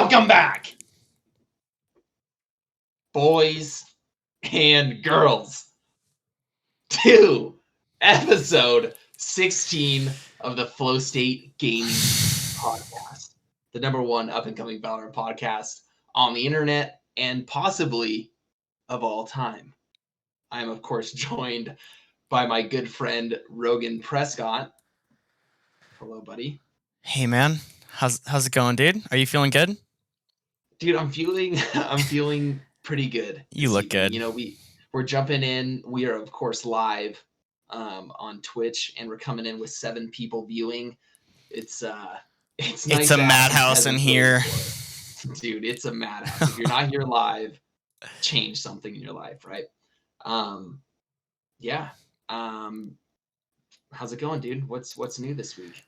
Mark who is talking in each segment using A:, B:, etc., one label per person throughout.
A: Welcome back, boys and girls, to episode 16 of the Flow State Gaming Podcast, the #1 up-and-coming Valorant podcast on the internet and possibly of all time. I am, of course, joined by my good friend Rogan Prescott. Hello, buddy.
B: Hey, man. How's it going, dude? Are you feeling good?
A: Dude, I'm feeling pretty good.
B: You look good.
A: You know, we're jumping in. We are, of course, live on Twitch, and we're coming in with 7 people viewing. It's nice.
B: It's a madhouse in here.
A: Dude, it's a madhouse. If you're not here live, change something in your life, right? Yeah. How's it going, dude? What's new this week?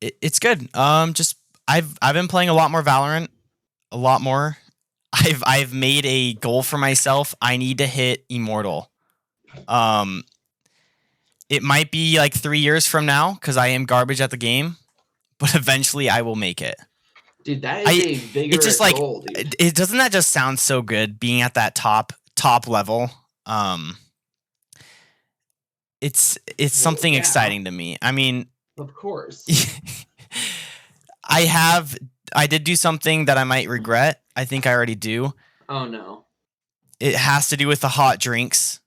B: It's good. Just I've been playing a lot more Valorant, a lot more. I've made a goal for myself. I need to hit Immortal. It might be like 3 years from now because I am garbage at the game, but eventually I will make it.
A: Dude, that is a vigorous goal, dude.
B: It doesn't that just sound so good being at that top level? It's something exciting to me. I mean,
A: of course.
B: I did do something that I might regret. I think I already do.
A: Oh no.
B: It has to do with the hot drinks.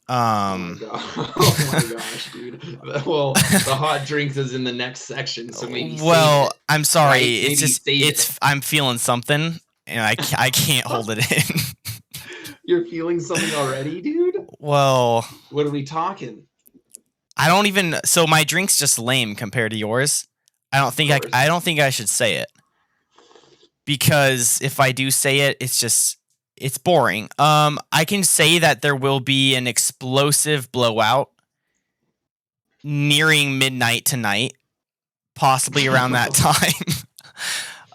A: Oh my gosh, dude. Well, the hot drinks is in the next section, so maybe.
B: Well, I'm sorry.
A: Right?
B: It's I'm feeling something, and I can't hold it in.
A: You're feeling something already, dude?
B: Well,
A: what are we talking?
B: I don't even. So my drink's just lame compared to yours. I don't think I should say it, because if I do say it, it's boring. I can say that there will be an explosive blowout nearing midnight tonight, possibly around that time.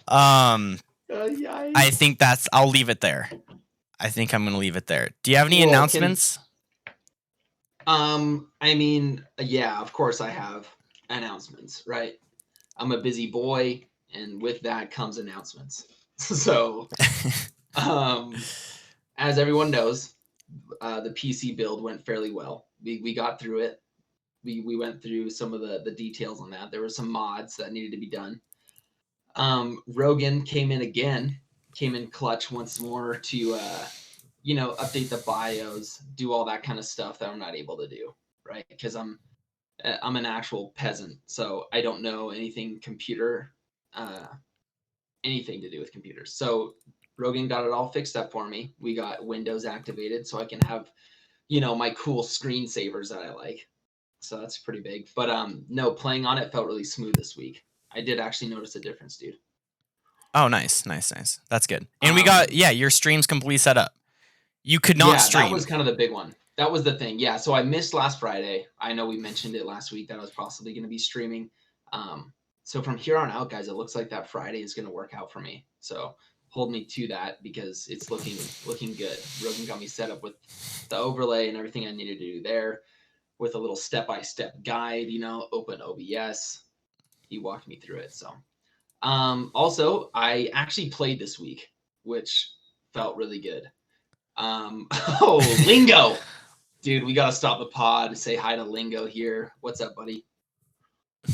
B: I think I'll leave it there. I think I'm going to leave it there. Do you have any announcements?
A: I mean, yeah, of course I have announcements, right? I'm a busy boy, and with that comes announcements. So, as everyone knows, the PC build went fairly well. We got through it. We went through some of the details on that. There were some mods that needed to be done. Rogan came in clutch once more to update the BIOS, do all that kind of stuff that I'm not able to do, right? Because I'm an actual peasant, so I don't know anything anything to do with computers. So Rogan got it all fixed up for me. We got Windows activated so I can have, my cool screensavers that I like. So that's pretty big. But no, playing on it felt really smooth this week. I did actually notice a difference, dude.
B: Oh, nice. That's good. And we got, your stream's completely set up. You could not stream.
A: That was kind of the big one. That was the thing. Yeah, so I missed last Friday. I know we mentioned it last week that I was possibly going to be streaming. So from here on out, guys, it looks like that Friday is going to work out for me. So hold me to that because it's looking good. Rogan got me set up with the overlay and everything I needed to do there with a little step-by-step guide, open OBS. He walked me through it. So also, I actually played this week, which felt really good. Lingo. Dude, we got to stop the pod. Say hi to Lingo here. What's up, buddy? Good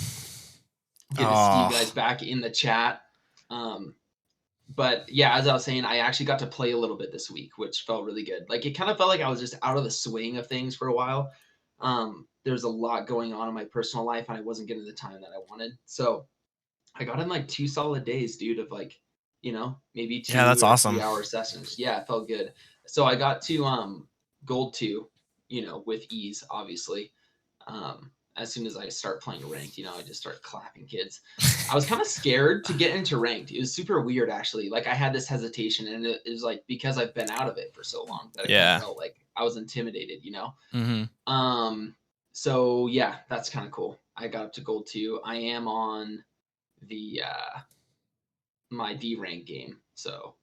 A: to see you guys back in the chat. But yeah, as I was saying, I actually got to play a little bit this week, which felt really good. Like, it kind of felt like I was just out of the swing of things for a while. There's a lot going on in my personal life, and I wasn't getting the time that I wanted. So I got in like 2 solid days, dude, of like, maybe 2
B: that's awesome.
A: 3-hour sessions. Yeah, it felt good. So I got to gold 2, with ease, obviously. As soon as I start playing ranked, I just start clapping kids. I was kind of scared to get into ranked. It was super weird, actually. Like, I had this hesitation, and it was like because I've been out of it for so long that I felt like I was intimidated,
B: Mm-hmm.
A: So yeah, that's kind of cool. I got up to gold 2. I am on the my D rank game, so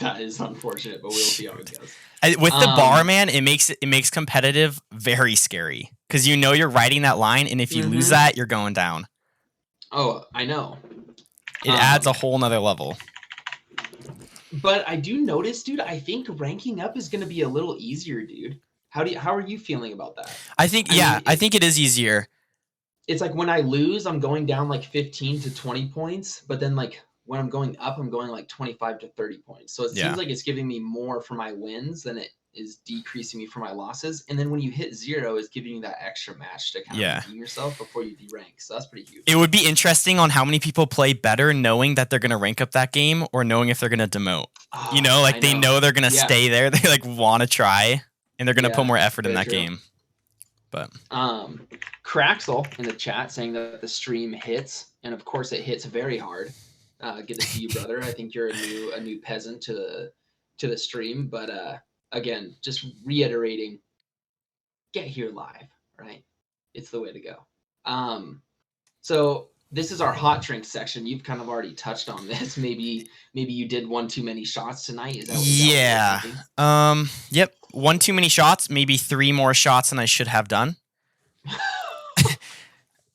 A: that is unfortunate, but we'll see how it goes.
B: With the bar, man, it makes competitive very scary because you're riding that line, and if you lose that, you're going down.
A: Oh, I know.
B: It adds a whole nother level.
A: But I do notice, dude, I think ranking up is going to be a little easier, dude. How are you feeling about that?
B: I think I think it is easier.
A: It's like when I lose, I'm going down like 15 to 20 points, but then like when I'm going up, I'm going like 25 to 30 points. So it seems like it's giving me more for my wins than it is decreasing me for my losses. And then when you hit 0, it's giving you that extra match to kind of redeem yourself before you derank. So that's pretty huge.
B: It would be interesting on how many people play better knowing that they're going to rank up that game or knowing if they're going to demote. You know, like they know they're going to stay there. They like want to try and they're going to put more effort in that game. But
A: Craxel in the chat saying that the stream hits, and of course it hits very hard. Good to see you, brother. I think you're a new peasant to the stream, but again, just reiterating, get here live, right? It's the way to go. So this is our hot drink section. You've kind of already touched on this. Maybe you did one too many shots tonight. Is that what you're thinking?
B: Yep. One too many shots, maybe 3 more shots than I should have done.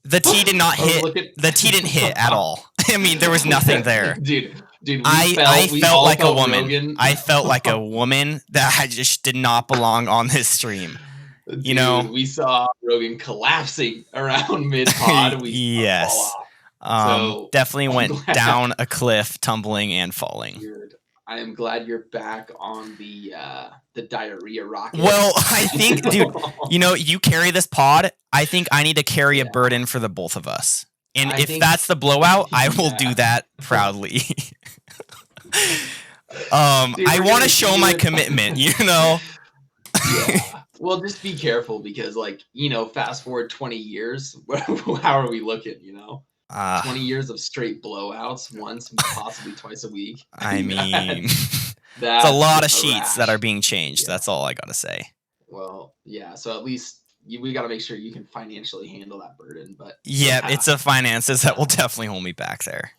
B: The T did not hit. The T didn't hit at all. I mean, there was nothing there.
A: Dude,
B: I felt like a woman. Rogan. I felt like a woman that I just did not belong on this stream.
A: Dude,
B: you know,
A: we saw Rogan collapsing around mid-pod.
B: Yes. So definitely went down a cliff, tumbling and falling.
A: Weird. I am glad you're back on the diarrhea rocket.
B: Well, I think, dude, you carry this pod. I think I need to carry a burden for the both of us. And if that's the blowout, I will do that proudly. Dude, I want to show my commitment,
A: Yeah. Well, just be careful because, fast forward 20 years, how are we looking, 20 years of straight blowouts once, possibly twice a week.
B: I mean, that's a lot of sheets that are being changed. Yeah. That's all I got to say.
A: Well, yeah. So at least we got to make sure you can financially handle that burden. But
B: it's the finances that will definitely hold me back there.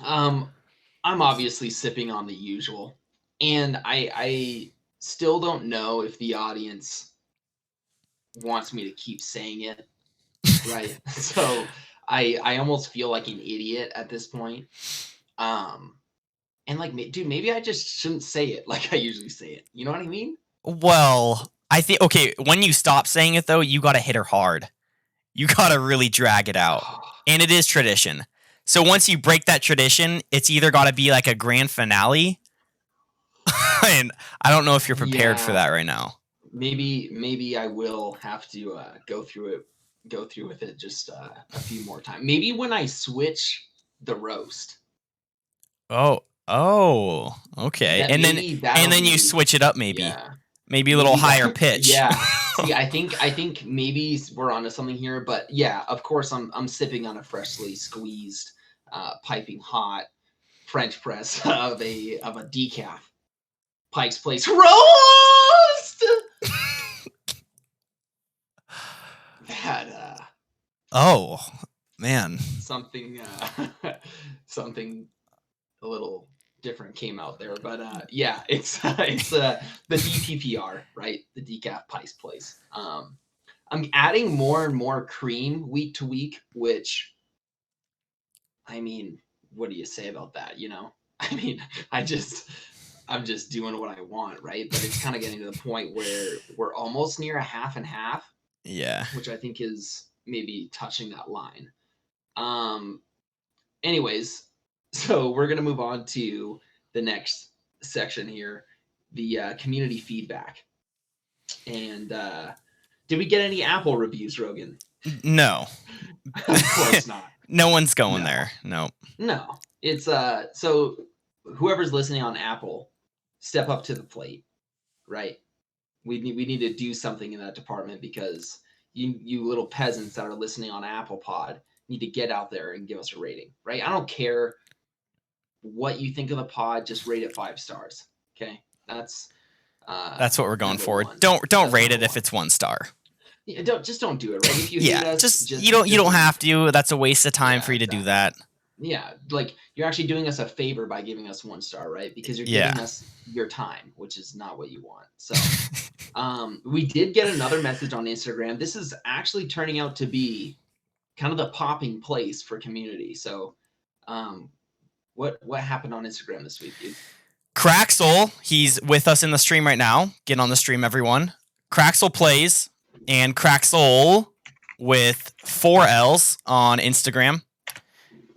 A: I'm obviously sipping on the usual. And I still don't know if the audience wants me to keep saying it. Right. So I almost feel like an idiot at this point. And dude, maybe I just shouldn't say it like I usually say it. You know what I mean?
B: Well, I think, okay, when you stop saying it though, you got to hit her hard. You got to really drag it out. And it is tradition. So once you break that tradition, it's either got to be like a grand finale. And I don't know if you're prepared for that right now.
A: Maybe I will have to go through with it just a few more times. Maybe when I switch the roast.
B: Oh, okay. And then you switch it up maybe.
A: Yeah.
B: Maybe a little higher pitch.
A: Yeah. See, I think maybe we're onto something here, but yeah, of course I'm sipping on a freshly squeezed, piping hot French press of a decaf Pike's Place roast. That
B: oh man,
A: something a little different came out there, but yeah, it's the DPPR, right? The decaf Pike's Place. I'm adding more and more cream week to week, which, I mean, what do you say about that? I mean, I'm just doing what I want, right? But it's kind of getting to the point where we're almost near a half and half.
B: Yeah.
A: Which I think is maybe touching that line. Anyways, so we're going to move on to the next section here, the community feedback. And did we get any Apple reviews, Rogan?
B: No.
A: Of course not.
B: No one's going there. No.
A: No. It's so whoever's listening on Apple, step up to the plate, right? We need to do something in that department because you little peasants that are listening on Apple Pod need to get out there and give us a rating, right? I don't care what you think of the pod, just rate it 5 stars. Okay, that's
B: what we're going for. Don't rate it if it's 1 star.
A: Yeah, don't do it, right? If you hate us,
B: just you don't have to. That's a waste of time for you to do that.
A: Yeah, like you're actually doing us a favor by giving us 1 star, right? Because you're giving us your time, which is not what you want. So, we did get another message on Instagram. This is actually turning out to be kind of the popping place for community. So, Um, what happened on Instagram this week, dude?
B: Craxel, he's with us in the stream right now. Get on the stream, everyone. Craxel plays, and Craxel with 4 L's on Instagram.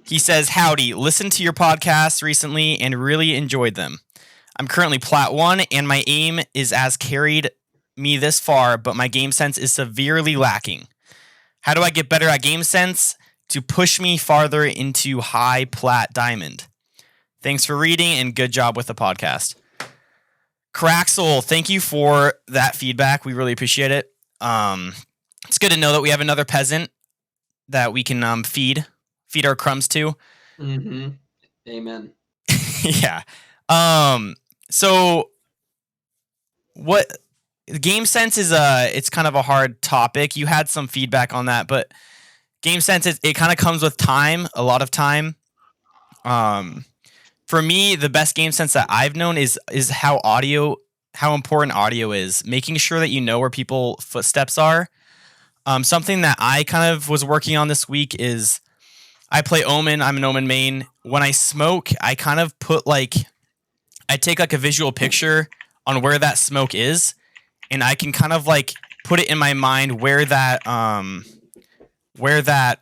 B: He says, "Howdy, listened to your podcast recently and really enjoyed them. I'm currently Plat 1, and my aim is as carried me this far, but my game sense is severely lacking. How do I get better at game sense to push me farther into high Plat Diamond? Thanks for reading, and good job with the podcast." Craxel, thank you for that feedback. We really appreciate it. It's good to know that we have another peasant that we can feed our crumbs to.
A: Mm-hmm. Amen.
B: Yeah. So what game sense is it's kind of a hard topic. You had some feedback on that, but game sense it kind of comes with time, a lot of time. For me, the best game sense that I've known is how important audio is. Making sure that you know where people footsteps are. Something that I kind of was working on this week is I play Omen. I'm an Omen main. When I smoke, I kind of I take like a visual picture on where that smoke is, and I can kind of like put it in my mind where that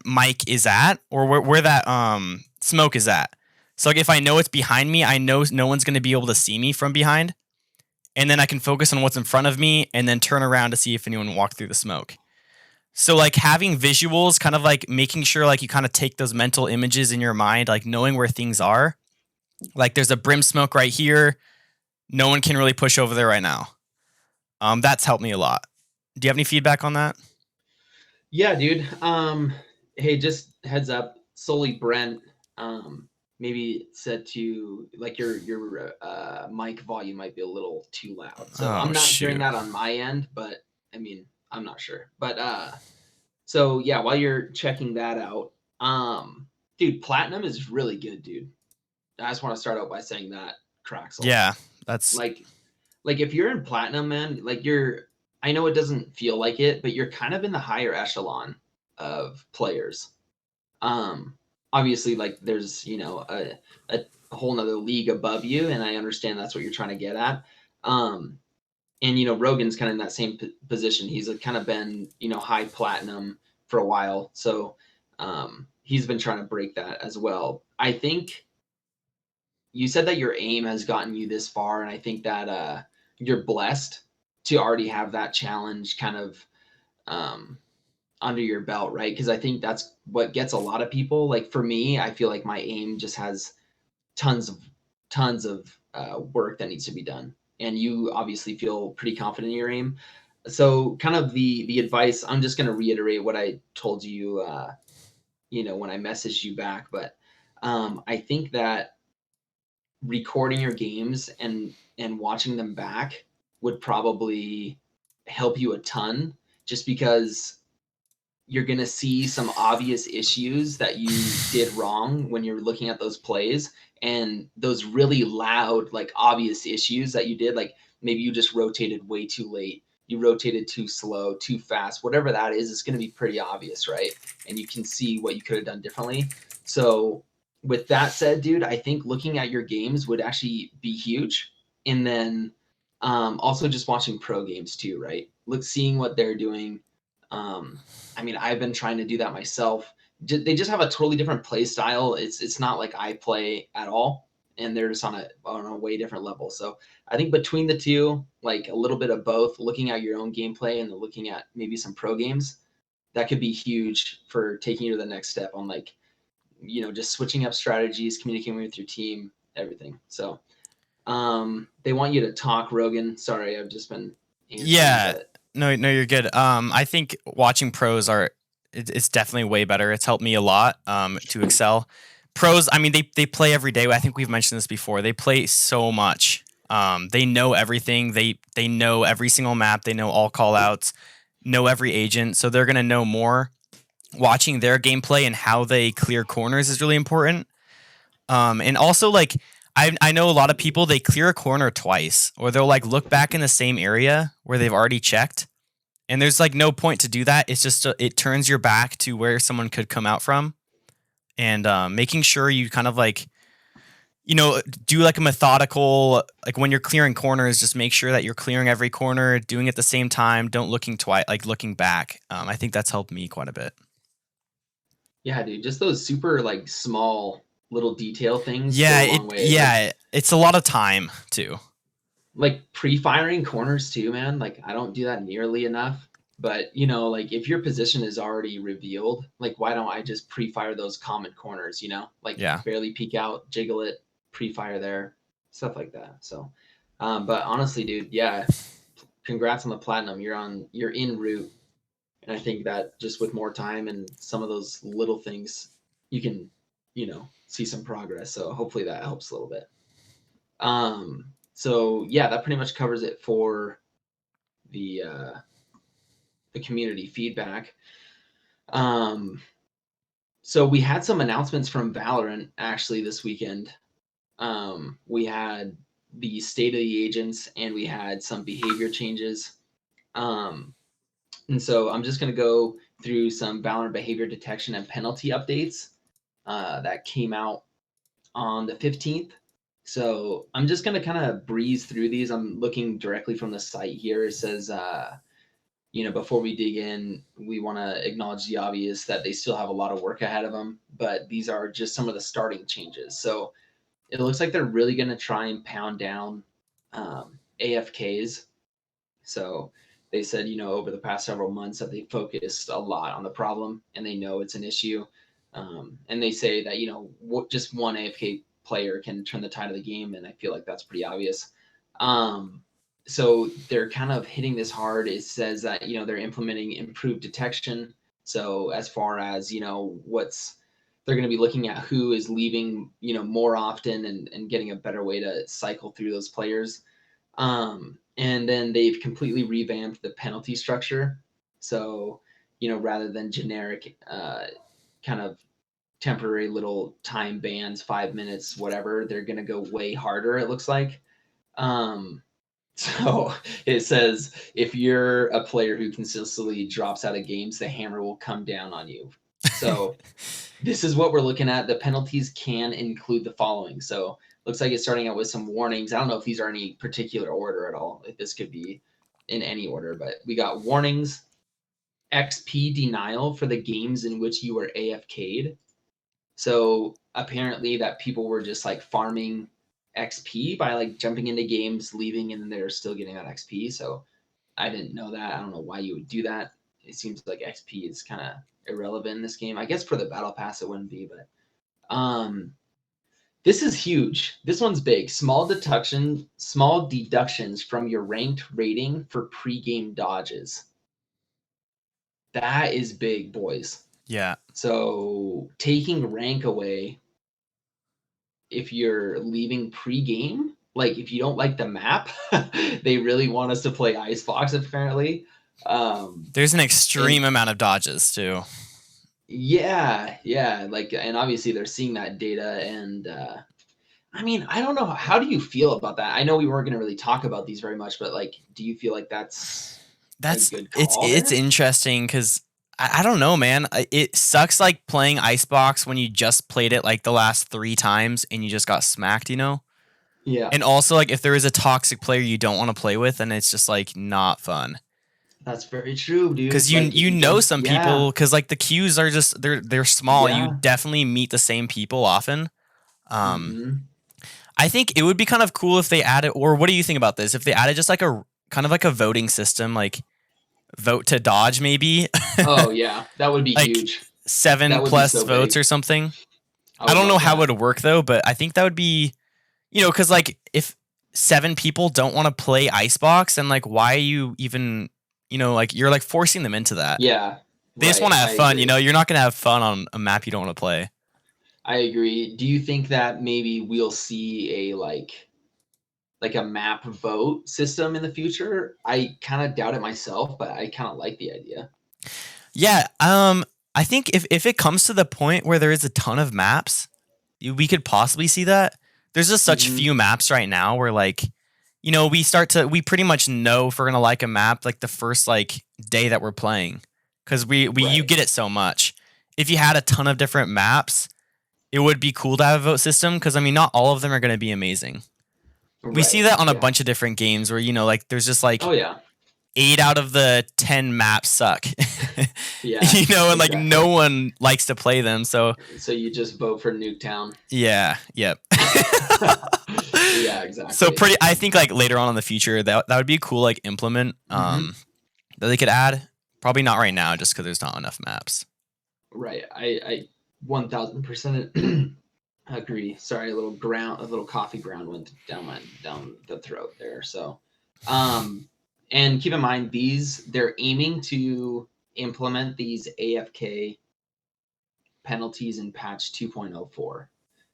B: mic is at, or where that smoke is at. So like if I know it's behind me, I know no one's going to be able to see me from behind, and then I can focus on what's in front of me and then turn around to see if anyone walked through the smoke. So like having visuals, kind of like making sure like you kind of take those mental images in your mind, like knowing where things are. Like there's a brim smoke right here. No one can really push over there right now. That's helped me a lot. Do you have any feedback on that?
A: Yeah, dude. Hey, just heads up. Solely Brent. Maybe said to like your mic volume might be a little too loud. So I'm not hearing that on my end, but I mean I'm not sure. But so yeah, while you're checking that out, dude, Platinum is really good, dude. I just want to start out by saying that, Craxel.
B: Yeah, that's
A: like if you're in Platinum, man, like I know it doesn't feel like it, but you're kind of in the higher echelon of players. Obviously, like there's a whole nother league above you, and I understand that's what you're trying to get at. And Rogan's kind of in that same position. He's kind of been high platinum for a while, so he's been trying to break that as well. I think you said that your aim has gotten you this far, and I think that you're blessed to already have that challenge kind of under your belt, right? Because I think that's what gets a lot of people. Like for me, I feel like my aim just has tons of work that needs to be done, and you obviously feel pretty confident in your aim. So kind of the advice, I'm just going to reiterate what I told you, when I messaged you back, but I think that recording your games and watching them back would probably help you a ton, just because you're going to see some obvious issues that you did wrong when you're looking at those plays, and those really loud, like obvious issues that you did, like maybe you just rotated way too late, you rotated too slow, too fast, whatever that is, it's going to be pretty obvious, right? And you can see what you could have done differently. So with that said, dude, I think looking at your games would actually be huge. And then also just watching pro games too, right? Seeing what they're doing. I mean, I've been trying to do that myself. They just have a totally different play style. It's not like I play at all, and they're just on a way different level. So I think between the two, like a little bit of both, looking at your own gameplay and then looking at maybe some pro games, that could be huge for taking you to the next step on like, just switching up strategies, communicating with your team, everything. So they want you to talk, Rogan. Sorry, I've just been answering.
B: Yeah. No, you're good. I think watching pros it's definitely way better. It's helped me a lot to excel. Pros, I mean, they play every day. I think we've mentioned this before. They play so much. They know everything. They know every single map. They know all call outs, know every agent. So they're gonna know more. Watching their gameplay and how they clear corners is really important. And also like I know a lot of people, they clear a corner twice, or they'll like look back in the same area where they've already checked. And there's like no point to do that. It's just it turns your back to where someone could come out from. and making sure you kind of like, do like a methodical, like when you're clearing corners, just make sure that you're clearing every corner, doing it at the same time, don't looking looking back. I think that's helped me quite a bit.
A: Yeah, dude, just those super like small little detail things go a long way.
B: It's a lot of time too.
A: Like pre-firing corners too, man. Like I don't do that nearly enough. But like if your position is already revealed, like why don't I just pre-fire those common corners? Like
B: Yeah.
A: barely peek out, jiggle it, pre-fire there, stuff like that. So, but honestly, dude, yeah, congrats on the platinum. You're en route, and I think that just with more time and some of those little things, you can, see some progress. So hopefully that helps a little bit. So yeah, that pretty much covers it for the community feedback. So we had some announcements from Valorant actually this weekend. We had the state of the agents and we had some behavior changes. And so I'm just going to go through some Valorant behavior detection and penalty updates that came out on the 15th. So I'm just going to kind of breeze through these. I'm looking directly from the site here. It says, before we dig in, we want to acknowledge the obvious that they still have a lot of work ahead of them, but these are just some of the starting changes. So it looks like they're really going to try and pound down AFKs. So they said, over the past several months that they focused a lot on the problem and they know it's an issue. And they say that, just one AFK player can turn the tide of the game. And I feel like that's pretty obvious. So they're kind of hitting this hard. It says that, they're implementing improved detection. So as far as, they're going to be looking at who is leaving, more often and getting a better way to cycle through those players. And then they've completely revamped the penalty structure. So, rather than generic kind of temporary little time bans, 5 minutes, whatever, they're going to go way harder, it looks like. So it says if you're a player who consistently drops out of games, the hammer will come down on you. So this is what we're looking at. The penalties can include the following. So looks like it's starting out with some warnings. I don't know if these are any particular order at all. If this could be in any order, but we got warnings, XP denial for the games in which you were AFK'd. So apparently that people were just like farming XP by like jumping into games, leaving, and then they're still getting that XP. So I didn't know that. I don't know why you would do that. It seems like XP is kind of irrelevant in this game. I guess for the battle pass it wouldn't be, but this is huge. This one's big. Small deductions from your ranked rating for pre-game dodges. That is big, boys.
B: Yeah.
A: So taking rank away if you're leaving pre-game, like if you don't like the map, they really want us to play Icebox apparently.
B: There's an extreme amount of dodges too.
A: Yeah, like, and obviously they're seeing that data, and I mean, I don't know. How do you feel about that? I know we weren't going to really talk about these very much, but like, do you feel like that's a good call
B: it's interesting because I don't know, man. It sucks like playing Icebox when you just played it like the last 3 times and you just got smacked,
A: Yeah.
B: And also like if there is a toxic player you don't want to play with, and it's just like not fun.
A: That's very true, dude.
B: Because some people, because like the queues are just they're small.
A: Yeah.
B: You definitely meet the same people often.
A: Mhm.
B: I think it would be kind of cool if they added, or what do you think about this? If they added just like a kind of like a voting system, like vote to dodge, maybe.
A: Oh yeah, that would be
B: like
A: huge.
B: 7+ votes or something. I don't know how it would work though, but I think that would be, because like if 7 people don't want to play Icebox, and like why are you even, like you're like forcing them into that.
A: Yeah.
B: They just want to have fun, You're not going to have fun on a map you don't want to play.
A: I agree. Do you think that maybe we'll see a like a map vote system in the future? I kind of doubt it myself, but I kind of like the idea.
B: Yeah, I think if it comes to the point where there is a ton of maps, we could possibly see that. There's just such few maps right now where like, we pretty much know if we're gonna like a map like the first like day that we're playing, because you get it so much. If you had a ton of different maps, it would be cool to have a vote system because I mean, not all of them are going to be amazing. We see that on a bunch of different games where like there's just like
A: oh yeah,
B: 8 out of the 10 maps suck.
A: yeah,
B: and like no one likes to play them, so
A: you just vote for Nuketown.
B: Yeah, yep.
A: Yeah, exactly.
B: So I think like later on in the future that would be a cool like implement that they could add. Probably not right now just because there's not enough maps.
A: Right. I 1000% agree. Sorry, a little coffee ground went down the throat there. So, and keep in mind they're aiming to implement these AFK penalties in patch 2.04.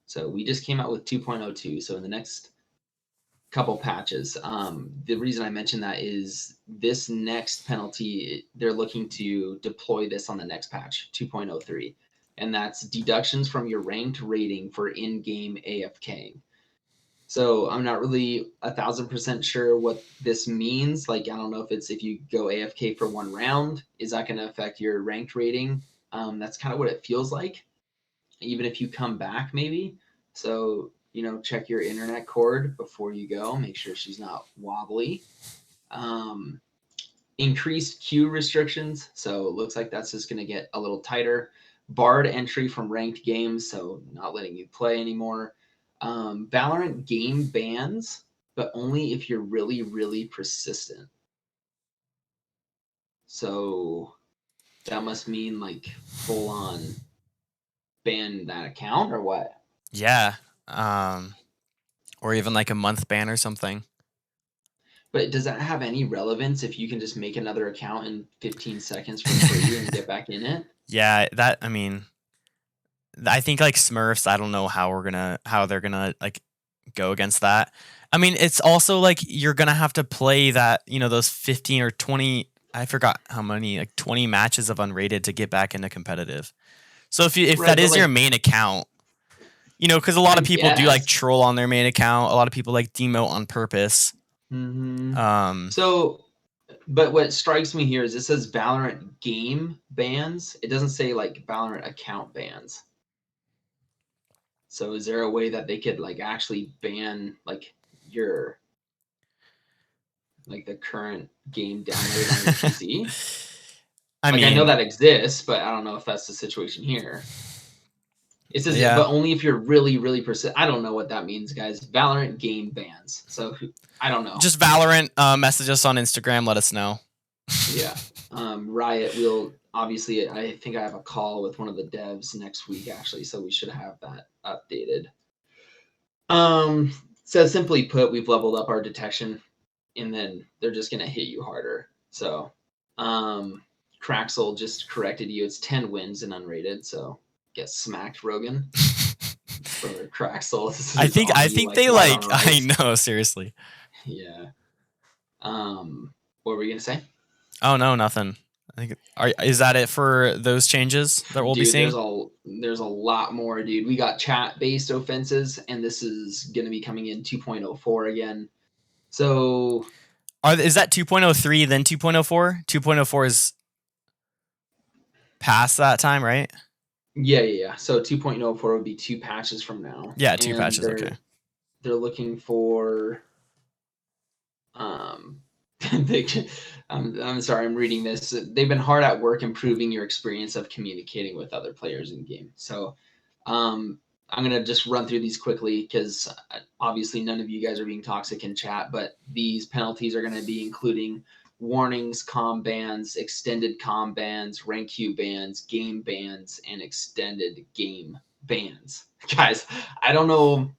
A: So we just came out with 2.02. So in the next couple patches, the reason I mention that is this next penalty, they're looking to deploy this on the next patch, 2.03. And that's deductions from your ranked rating for in-game AFKing. So I'm not really 1000% sure what this means. Like, I don't know if you go AFK for one round, is that going to affect your ranked rating? That's kind of what it feels like, even if you come back maybe. So, check your internet cord before you go. Make sure she's not wobbly. Increased queue restrictions. So it looks like that's just going to get a little tighter. Barred entry from ranked games, so not letting you play anymore. Valorant game bans, but only if you're really, really persistent. So that must mean like full on ban that account or what?
B: Yeah. Or even like a month ban or something.
A: But does that have any relevance if you can just make another account in 15 seconds for free and get back in it?
B: Yeah, I mean, I think like Smurfs, I don't know how they're gonna like go against that. I mean, it's also like you're gonna have to play that, those 15 or 20, I forgot how many, like 20 matches of unrated to get back into competitive. So if that is your main account, because a lot of people do like troll on their main account. A lot of people like demote on purpose.
A: So, but what strikes me here is it says Valorant game bans. It doesn't say like Valorant account bans. So is there a way that they could like actually ban like your the current game download on your PC? I know that exists, but I don't know if that's the situation here. It says, but only if you're really, really persistent. I don't know what that means, guys. Valorant game bans. So I don't know.
B: Just Valorant. Message us on Instagram. Let us know.
A: Yeah. Riot will obviously. I think I have a call with one of the devs next week, actually. So we should have that updated. So simply put, we've leveled up our detection, and then they're just gonna hit you harder. So, Craxel just corrected you. It's 10 wins and unrated. So get smacked, Rogan. Brother Craxel.
B: I think they like. I know, seriously.
A: Yeah. What were we gonna say?
B: Oh no, nothing. I think is that it for those changes that we'll be seeing?
A: There's a lot more, dude. We got chat-based offenses, and this is gonna be coming in 2.04 again. So,
B: is that 2.03 then 2.04? 2.04 is past that time, right?
A: Yeah. So 2.04 would be 2 patches from now.
B: Yeah, 2 patches. Okay.
A: They're looking for. I'm sorry, I'm reading this. They've been hard at work improving your experience of communicating with other players in game. So, I'm gonna just run through these quickly because obviously none of you guys are being toxic in chat. But these penalties are gonna be including warnings, comm bans, extended comm bans, rank queue bans, game bans, and extended game bans. Guys, I don't know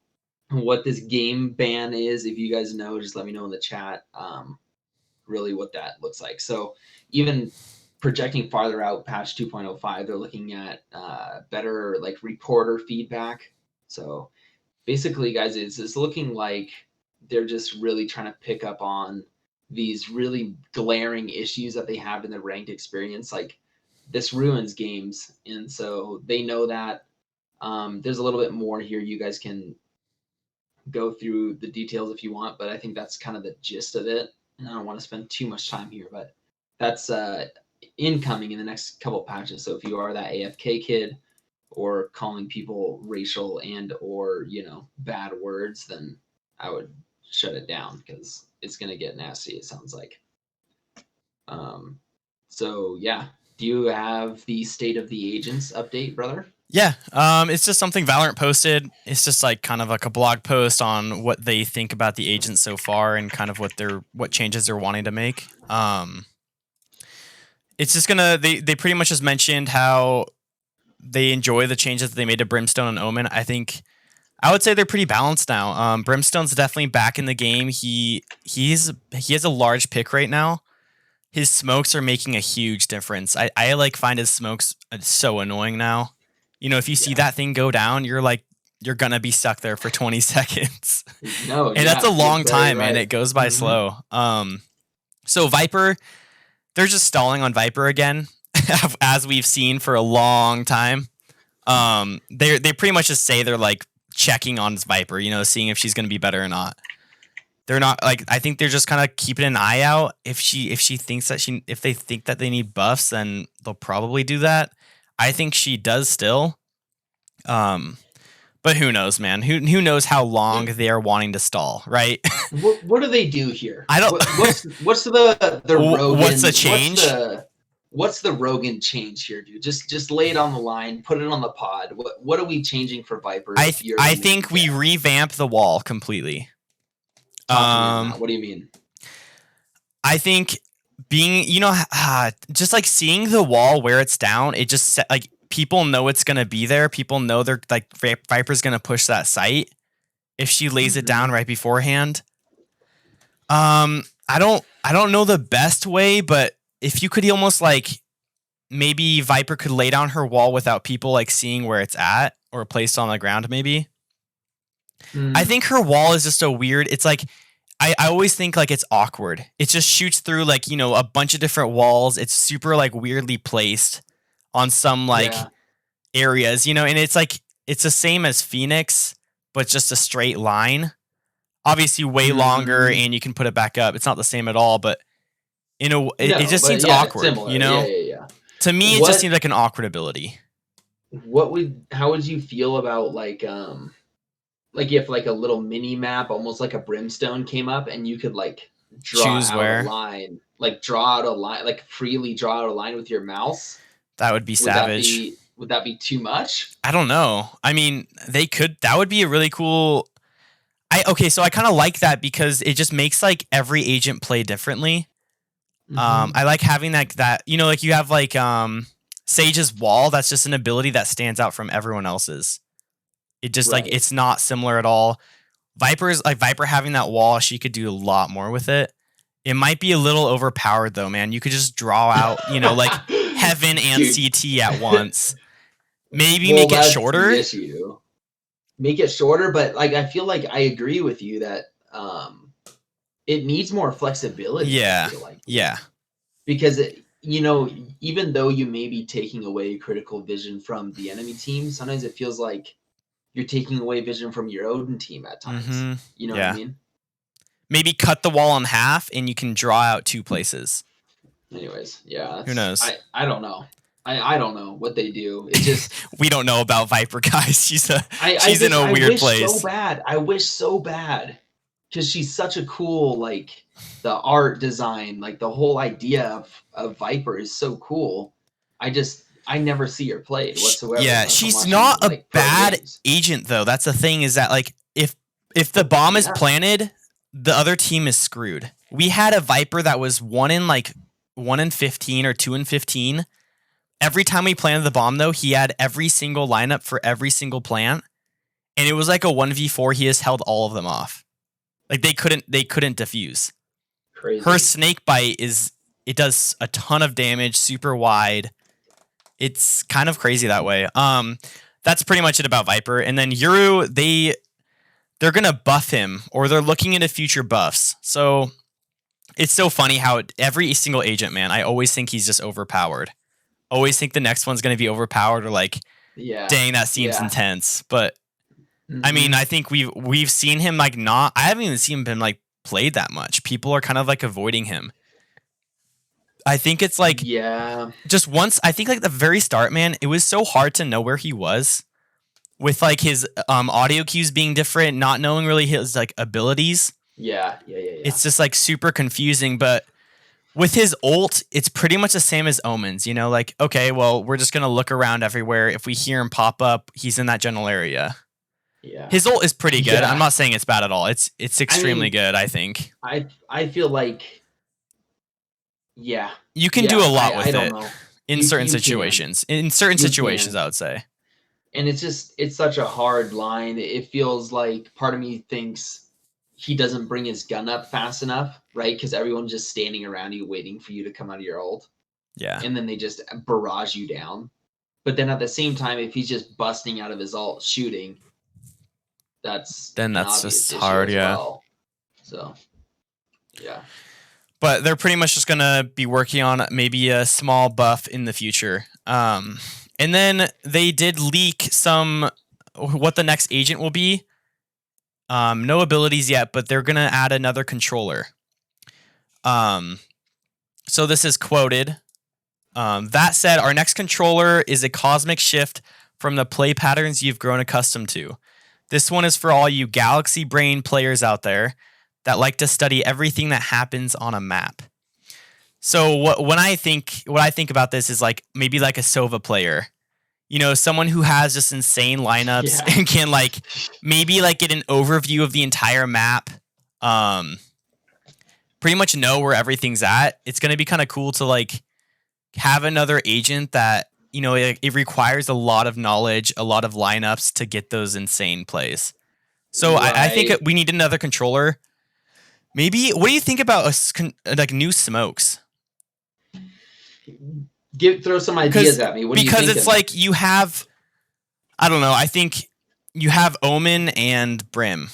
A: what this game ban is. If you guys know, just let me know in the chat. Really what that looks like. So even projecting farther out, patch 2.05, they're looking at better like reporter feedback. So basically, guys, it's looking like they're just really trying to pick up on these really glaring issues that they have in the ranked experience. Like this ruins games, and so they know that. There's a little bit more here. You guys can go through the details if you want, but I think that's kind of the gist of it. And I don't want to spend too much time here, but that's incoming in the next couple patches. So if you are that AFK kid, or calling people racial and or bad words, then I would shut it down because it's gonna get nasty. It sounds like. Um, so yeah, do you have the state of the agents update, brother?
B: Yeah, it's just something Valorant posted. It's just like kind of like a blog post on what they think about the agents so far and kind of what changes they're wanting to make. It's just they pretty much just mentioned how they enjoy the changes that they made to Brimstone and Omen. I would say they're pretty balanced now. Brimstone's definitely back in the game. He has a large pick right now. His smokes are making a huge difference. I like find his smokes so annoying now. If you see that thing go down, you're gonna be stuck there for 20 seconds.
A: No,
B: and that's a long time,
A: right.
B: and it goes by slow. So Viper, they're just stalling on Viper again, as we've seen for a long time. They pretty much just say they're like checking on Viper, seeing if she's gonna be better or not. They're not like, I think they're just kind of keeping an eye out. If she thinks that if they think that they need buffs, then they'll probably do that. I think she does still. But who knows, man? Who knows how long they are wanting to stall, right?
A: What do they do here?
B: I don't.
A: What's the Rogan?
B: What's the change?
A: What's the Rogan change here, dude? Just lay it on the line, put it on the pod. What are we changing for Viper?
B: I think we revamp the wall completely.
A: What do you mean?
B: I think being, just like seeing the wall where it's down, it just like people know it's gonna be there. People know they're like Viper's gonna push that site if she lays it down right beforehand. I don't know the best way, but if you could almost like maybe Viper could lay down her wall without people like seeing where it's at or placed on the ground, maybe. I think her wall is just so weird. It's like I always think like it's awkward. It just shoots through like, a bunch of different walls. It's super like weirdly placed on some like areas, and it's like it's the same as Phoenix, but just a straight line. Obviously way longer, and you can put it back up. It's not the same at all, but it just seems awkward,
A: Yeah.
B: To me, it just seems like an awkward ability.
A: How would you feel about like if like a little mini map, almost like a Brimstone, came up and you could like draw out a line, like freely draw out a line with your mouse?
B: That would be savage.
A: Would that be too much?
B: I don't know. I mean, they could. That would be a really cool. So I kind of like that because it just makes like every agent play differently. I like having that like you have like Sage's wall. That's just an ability that stands out from everyone else's. It just like it's not similar at all. Viper having that wall, she could do a lot more with it. It might be a little overpowered though, man. You could just draw out, like Heaven and CT at once. Maybe make it shorter.
A: Make it shorter, but like I feel like I agree with you that it needs more flexibility.
B: Yeah.
A: I feel like.
B: Yeah.
A: Because even though you may be taking away critical vision from the enemy team, sometimes it feels like you're taking away vision from your own team at times. You know what I mean?
B: Maybe cut the wall in half and you can draw out two places.
A: Anyways, yeah.
B: Who knows?
A: I don't know. I don't know what they do. It just
B: we don't know about Viper, guys. She's in a weird place.
A: I wish so bad because she's such a cool, like the art design, like the whole idea of Viper is so cool. I never see her played whatsoever.
B: Yeah, she's not a bad agent though. That's the thing, is that like if the bomb is planted, the other team is screwed. We had a Viper that was 1 in 15 or 2 in 15. Every time we planted the bomb though, he had every single lineup for every single plant. And it was like a 1v4. He has held all of them off. Like they couldn't defuse.
A: Crazy.
B: Her snake bite it does a ton of damage, super wide. It's kind of crazy that way. That's pretty much it about Viper. And then Yuru, they're gonna buff him, or they're looking into future buffs. So it's so funny how every single agent, man, I always think he's just overpowered. Always think the next one's gonna be overpowered, or like, dang, that seems intense. But I mean, I think we've seen him like not. I haven't even seen him like played that much. People are kind of like avoiding him. I think it's like
A: Yeah.
B: just once. I think like the very start, man, it was so hard to know where he was with like his audio cues being different, not knowing really his like abilities.
A: Yeah.
B: It's just like super confusing. But with his ult, it's pretty much the same as Omens. You know, like okay, well, we're just gonna look around everywhere. If we hear him pop up, he's in that general area.
A: Yeah.
B: His ult is pretty good.
A: Yeah.
B: I'm not saying it's bad at all. It's extremely
A: I mean,
B: good, I think.
A: I feel like, yeah,
B: You can do
A: yeah.
B: a lot
A: I
B: with
A: don't
B: it
A: know.
B: in certain
A: You can.
B: situations. In certain
A: You
B: situations,
A: can.
B: I would say.
A: And it's such a hard line. It feels like part of me thinks he doesn't bring his gun up fast enough, right? Because everyone's just standing around you waiting for you to come out of your ult,
B: Yeah.
A: and then they just barrage you down. But then at the same time, if he's just busting out of his ult shooting, that's
B: Then
A: an
B: that's
A: obvious
B: just
A: issue
B: hard,
A: as
B: yeah.
A: well. So, yeah.
B: But they're pretty much just gonna be working on maybe a small buff in the future. And then they did leak some what the next agent will be. No abilities yet, but they're gonna add another controller. So this is quoted. That said, our next controller is a cosmic shift from the play patterns you've grown accustomed to. This one is for all you galaxy brain players out there that like to study everything that happens on a map. So what I think about this is like maybe like a Sova player, you know, someone who has just insane lineups
A: Yeah.
B: and can like maybe like get an overview of the entire map, pretty much know where everything's at. It's gonna be kind of cool to like have another agent that you know it requires a lot of knowledge, a lot of lineups to get those insane plays. So I think
A: Right.
B: we need another controller. Maybe what do you think about like new smokes?
A: Throw some ideas at me. What are you
B: Because it's
A: thinking?
B: like you have I don't know. I think you have Omen and Brim.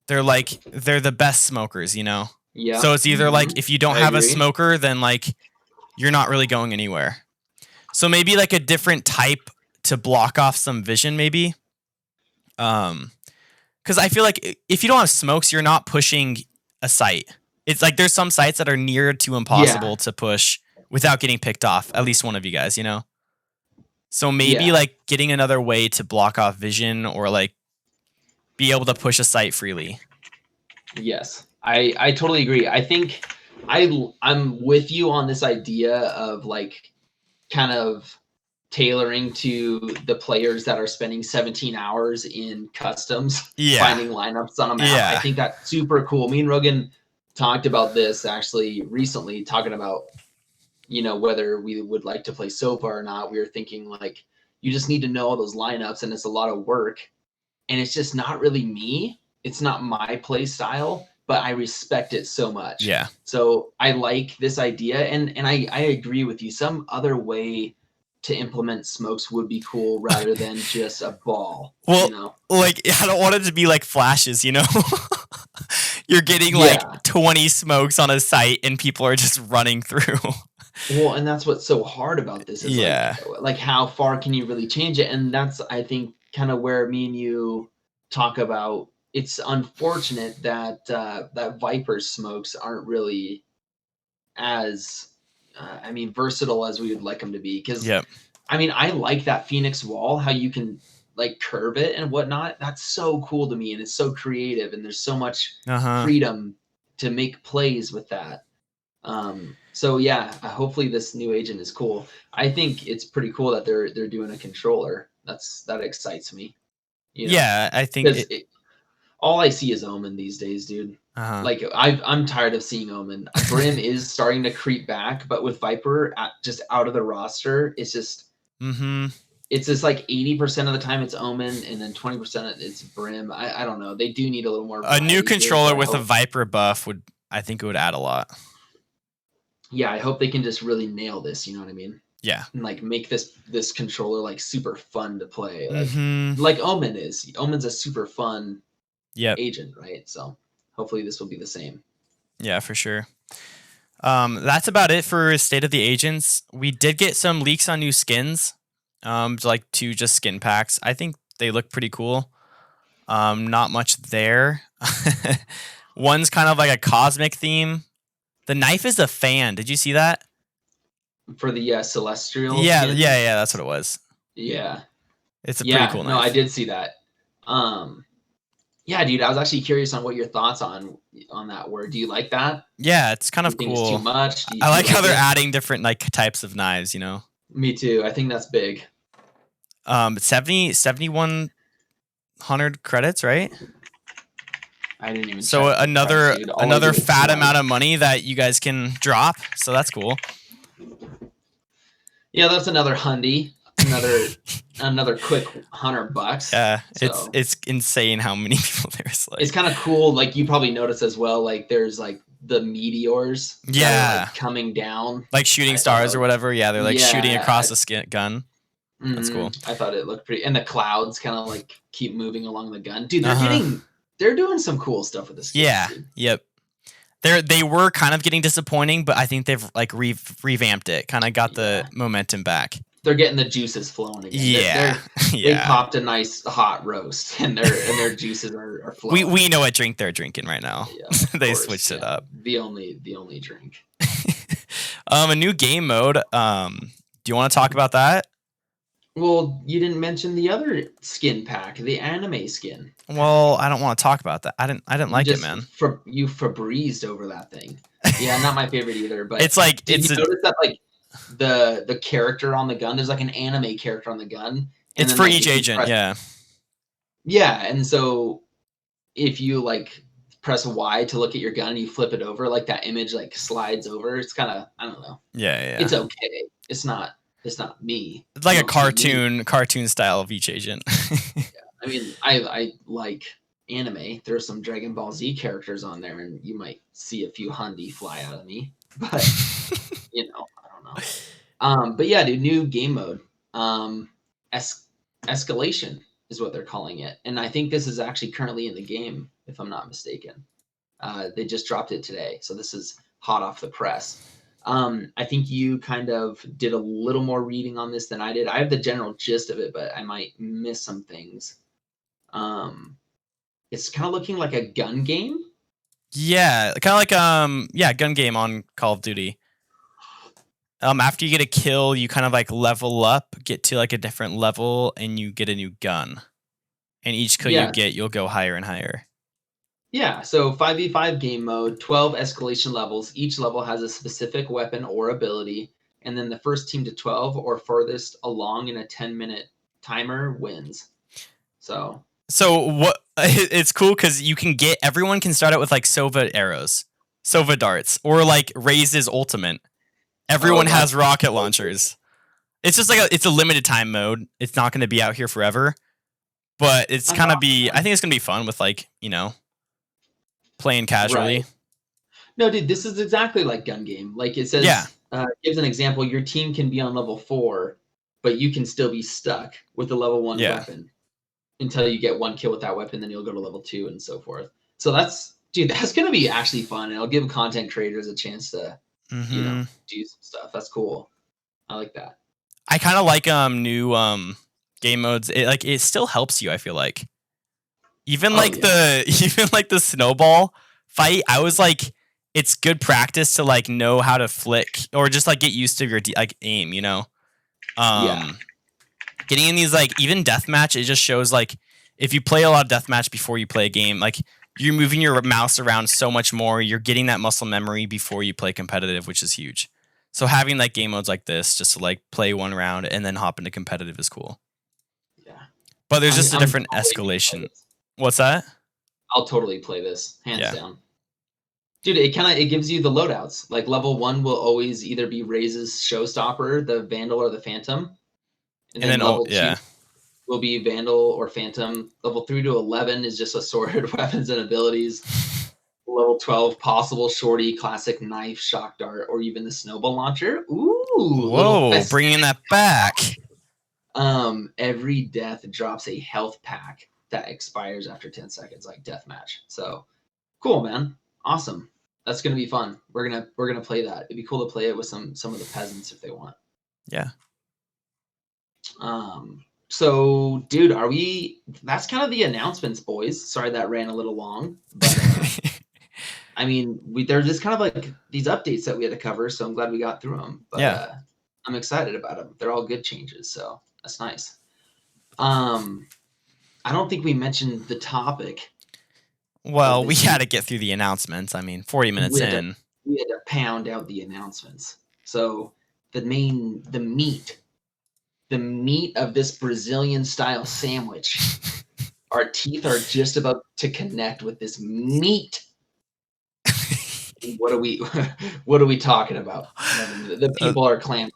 B: They're the best smokers, you know.
A: Yeah.
B: So it's either like if you don't
A: I
B: have a
A: agree.
B: smoker, then like you're not really going anywhere. So maybe like a different type to block off some vision, maybe. Because I feel like if you don't have smokes, you're not pushing a site. It's like there's some sites that are near to
A: Yeah.
B: impossible to push without getting picked off. At least one of you guys, you know. So maybe
A: Yeah.
B: like getting another way to block off vision or like be able to push a site freely.
A: Yes. I totally agree. I think I'm with you on this idea of like kind of tailoring to the players that are spending 17 hours in customs
B: Yeah.
A: finding lineups on a map. I
B: Yeah.
A: think that's super cool. Me and Rogan talked about this actually recently, talking about whether we would like to play Sofa or not. We were thinking like you just need to know all those lineups, and it's a lot of work, and it's just not really me. It's not my play style, but I respect it so much.
B: Yeah.
A: So I like this idea, and I agree with you. Some other way to implement smokes would be cool rather than just a ball.
B: Well, like I don't want it to be like flashes, you know. You're getting like
A: Yeah.
B: 20 smokes on a site and people are just running through.
A: Well, and that's what's so hard about this is
B: Yeah.
A: like how far can you really change it? And that's I think kind of where me and you talk about it's unfortunate that that Viper smokes aren't really as versatile as we would like them to be. Because
B: Yep.
A: I mean, I like that Phoenix wall, how you can like curve it and whatnot. That's so cool to me, and it's so creative, and there's so much
B: Uh-huh.
A: freedom to make plays with that. So yeah, hopefully this new agent is cool. I think it's pretty cool that they're doing a controller. That excites me.
B: Yeah, I think
A: Because all I see is Omen these days, dude.
B: uh-huh.
A: Like I'm tired of seeing Omen. Brim is starting to creep back, but with Viper just out of the roster, it's just it's just like 80% of the time it's Omen, and then 20% it's Brim. I don't know. They do need a little more.
B: A new
A: Here,
B: controller
A: so
B: with a Viper buff I think it would add a lot.
A: Yeah, I hope they can just really nail this. You know what I mean?
B: Yeah.
A: And like make this controller like super fun to play.
B: Mm-hmm.
A: Like Omen is. Omen's a super fun agent, right? So hopefully this will be the same.
B: Yeah, for sure. That's about it for State of the Agents. We did get some leaks on new skins. Like 2 just skin packs. I think they look pretty cool. Not much there. One's kind of like a cosmic theme. The knife is a fan. Did you see that?
A: for the celestial
B: Yeah,
A: skin.
B: yeah, that's what it was.
A: Yeah.
B: It's a pretty
A: Yeah,
B: cool
A: no, I
B: knife.
A: did see that. Yeah, dude, I was actually curious on what your thoughts on that were. Do you like that?
B: Yeah, it's kind
A: Do you
B: of
A: think it's too
B: cool.
A: much?
B: I
A: Do you
B: like how
A: like
B: they're
A: it?
B: adding different like types of knives, you know.
A: Me too. I think that's big.
B: 7,100 credits, right?
A: I didn't even
B: So
A: check the price, dude. All I
B: another
A: did was
B: fat
A: swipe.
B: amount of money that you guys can drop. So that's cool.
A: Yeah, that's another hundy. Another quick $100.
B: Yeah,
A: So
B: it's insane how many people there's
A: it's
B: like.
A: kind of cool. Like you probably noticed as well. Like there's like the meteors that are
B: Yeah,
A: like coming down.
B: like shooting
A: I thought that
B: stars or
A: was
B: whatever. Yeah, they're like shooting
A: yeah.
B: across the gun. That's cool.
A: I thought it looked pretty, and the clouds kind of like keep moving along the gun. Dude,
B: Uh-huh.
A: they're doing some cool stuff with the skins,
B: Yeah.
A: dude.
B: Yep. They were kind of getting disappointing, but I think they've like revamped it. Kind of got the momentum back.
A: They're getting the juices flowing again.
B: Yeah.
A: They
B: Yeah.
A: popped a nice hot roast, and their juices are flowing.
B: We know what drink they're drinking right now.
A: Yeah,
B: They
A: course,
B: switched it up.
A: The only drink.
B: A new game mode. Do you want to talk about that?
A: Well, you didn't mention the other skin pack, the anime skin.
B: Well, I don't want to talk about that. I didn't like it, man.
A: You Febrezed over that thing. Yeah, not my favorite either. But
B: it's like
A: did you notice that like the character on the gun? There's like an anime character on the gun. And
B: it's
A: then,
B: for
A: like,
B: each agent, yeah.
A: Yeah, and so if you like press Y to look at your gun and you flip it over, like that image like slides over. It's kind of, I don't know.
B: Yeah.
A: It's okay. It's not me.
B: It's like a cartoon style of each agent.
A: Yeah. I mean, I like anime. There's some Dragon Ball Z characters on there, and you might see a few Hundi fly out of me. But I don't know. But yeah, dude, new game mode. Escalation is what they're calling it, and I think this is actually currently in the game, if I'm not mistaken. They just dropped it today, so this is hot off the press. I think you kind of did a little more reading on this than I did. I have the general gist of it, but I might miss some things. It's kind of looking like a gun game.
B: Yeah, kind of like gun game on Call of Duty. After you get a kill, you kind of like level up, get to like a different level, and you get a new gun. And each kill you get, you'll go higher and higher.
A: Yeah, so 5v5 game mode, 12 escalation levels. Each level has a specific weapon or ability, and then the first team to 12 or furthest along in a 10-minute timer wins. So
B: what? It's cool because everyone can start out with like Sova arrows, Sova darts, or like Raze's ultimate. Everyone has rocket launchers. It's just like it's a limited time mode. It's not going to be out here forever, but it's kind of I think it's going to be fun with like, playing casually.
A: Right. No, dude, this is exactly like gun game. Like it says, gives an example. Your team can be on level 4, but you can still be stuck with the level 1 weapon until you get one kill with that weapon. Then you'll go to level 2 and so forth. So that's going to be actually fun. And it'll give content creators a chance to, do some stuff. That's cool. I like that.
B: I kind of like new game modes. It still helps you, I feel like. Even the snowball fight, I was like, it's good practice to like know how to flick or just like get used to your like aim, Getting in these like even deathmatch, it just shows like if you play a lot of deathmatch before you play a game, like you're moving your mouse around so much more. You're getting that muscle memory before you play competitive, which is huge. So having like game modes like this, just to like play one round and then hop into competitive is cool.
A: Yeah,
B: but there's just a different escalation. What's that?
A: I'll totally play this, hands down. Dude, it gives you the loadouts. Like level 1 will always either be Raze's Showstopper, the Vandal or the Phantom. And then level 2 will be Vandal or Phantom. Level 3 to 11 is just assorted weapons and abilities. Level 12, possible shorty, classic knife, shock dart, or even the snowball launcher. Ooh,
B: whoa, bringing that back.
A: Every death drops a health pack that expires after 10 seconds, like deathmatch. So cool, man. Awesome. That's gonna be fun. We're gonna play that. It'd be cool to play it with some of the peasants if they want.
B: Yeah.
A: So dude, that's kind of the announcements, boys. Sorry that ran a little long, but I mean, there's just kind of like these updates that we had to cover, so I'm glad we got through them. But I'm excited about them. They're all good changes, so that's nice. I don't think we mentioned the topic of
B: Well, we
A: this
B: had
A: week.
B: to get through the announcements. I mean, 40 minutes
A: We had to
B: in.
A: we had to pound out the announcements. So the meat of this Brazilian style sandwich. Our teeth are just about to connect with this meat. What are we what are we talking about? The
B: Uh,
A: people are clamoring.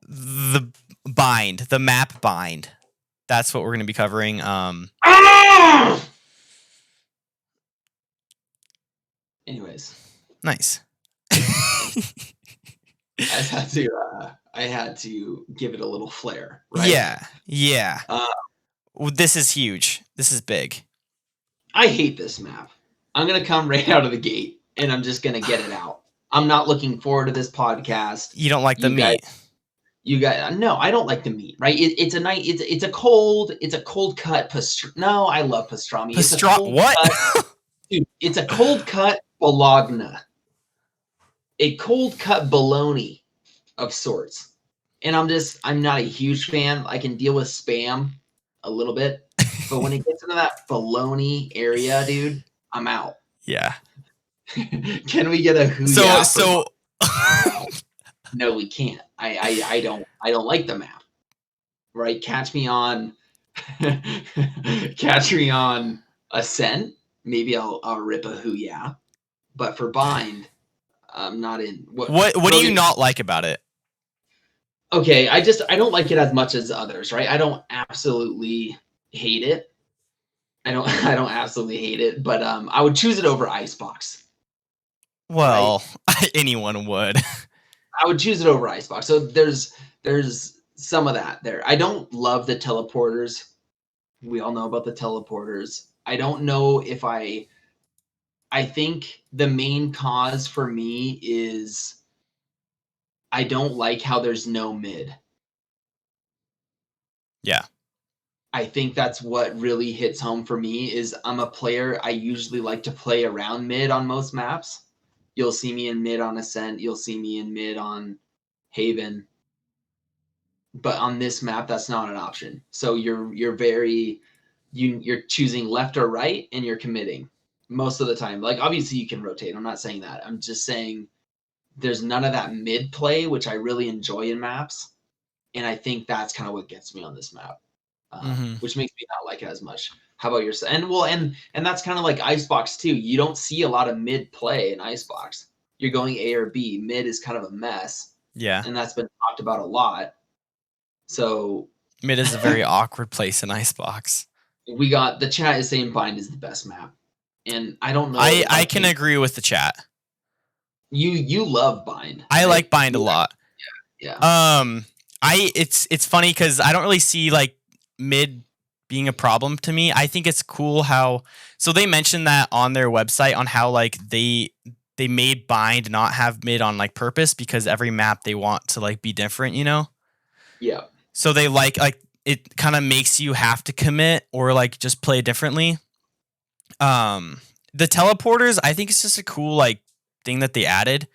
B: the map bind. That's what we're going to be covering.
A: Anyways,
B: Nice.
A: I had to give it a little flair, right?
B: Yeah.
A: Uh,
B: This is huge. This is big.
A: I hate this map. I'm gonna come right out of the gate, and I'm just gonna get it out. I'm not looking forward to this podcast.
B: You don't like the meat.
A: You guys, no, I don't like the meat. Right? It's a night. It's a cold cut pastrami. No, I love pastrami. It's a cold
B: What?
A: cut, dude. It's a cold cut bologna, a cold cut bologna of sorts. And I'm not a huge fan. I can deal with spam a little bit, but when it gets into that bologna area, dude, I'm out.
B: Yeah.
A: Can we get a hoo-yah?
B: So
A: No, we can't. I don't like the map. Right? Catch me on Ascent. Maybe I'll rip a hoo-yah. But for bind, I'm not in.
B: What do you not like about it?
A: Okay, I don't like it as much as others, right? I don't absolutely hate it. I don't I don't absolutely hate it, but I would choose it over Icebox.
B: Well, right? Anyone would.
A: I would choose it over Icebox. So there's some of that there. I don't love the teleporters. We all know about the teleporters. I don't know if I think the main cause for me is I don't like how there's no mid.
B: Yeah.
A: I think that's what really hits home for me is I'm a player. I usually like to play around mid on most maps. You'll see me in mid on Ascent. You'll see me in mid on Haven. But on this map, that's not an option. So you're choosing left or right and you're committing most of the time. Like obviously you can rotate. I'm not saying that. I'm just saying there's none of that mid play, which I really enjoy in maps. And I think that's kind of what gets me on this map. Which makes me not like it as much. How about yourself? And that's kind of like Icebox too. You don't see a lot of mid play in Icebox. You're going A or B. Mid is kind of a mess.
B: Yeah.
A: And that's been talked about a lot. So
B: mid is a very awkward place in Icebox.
A: We got the chat is saying bind is the best map. And I don't know.
B: I can agree with the chat.
A: You love bind.
B: I like bind a lot.
A: Yeah.
B: It's funny because I don't really see like mid being a problem to me. I think it's cool how so they mentioned that on their website on how like they made bind not have mid on like purpose because every map they want to like be different, you know?
A: Yeah.
B: So they like it kind of makes you have to commit or like just play differently. The teleporters, I think it's just a cool like thing that they added.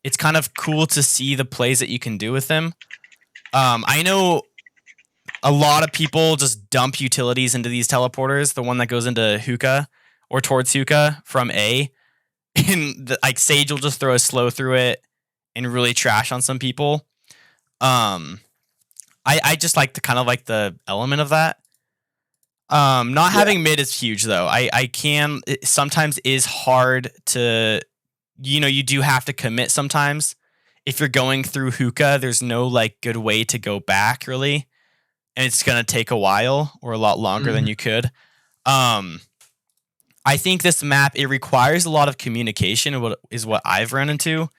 B: It's kind of cool to see the plays that you can do with them. I know a lot of people just dump utilities into these teleporters. The one that goes into hookah or towards hookah from A, and like Sage will just throw a slow through it and really trash on some people. I just like the kind of like the element of that. Not having mid is huge though. It sometimes is hard to, you do have to commit sometimes. If you're going through hookah, there's no like good way to go back really. And it's going to take a while or a lot longer than you could. I think this map, it requires a lot of communication. What I've run into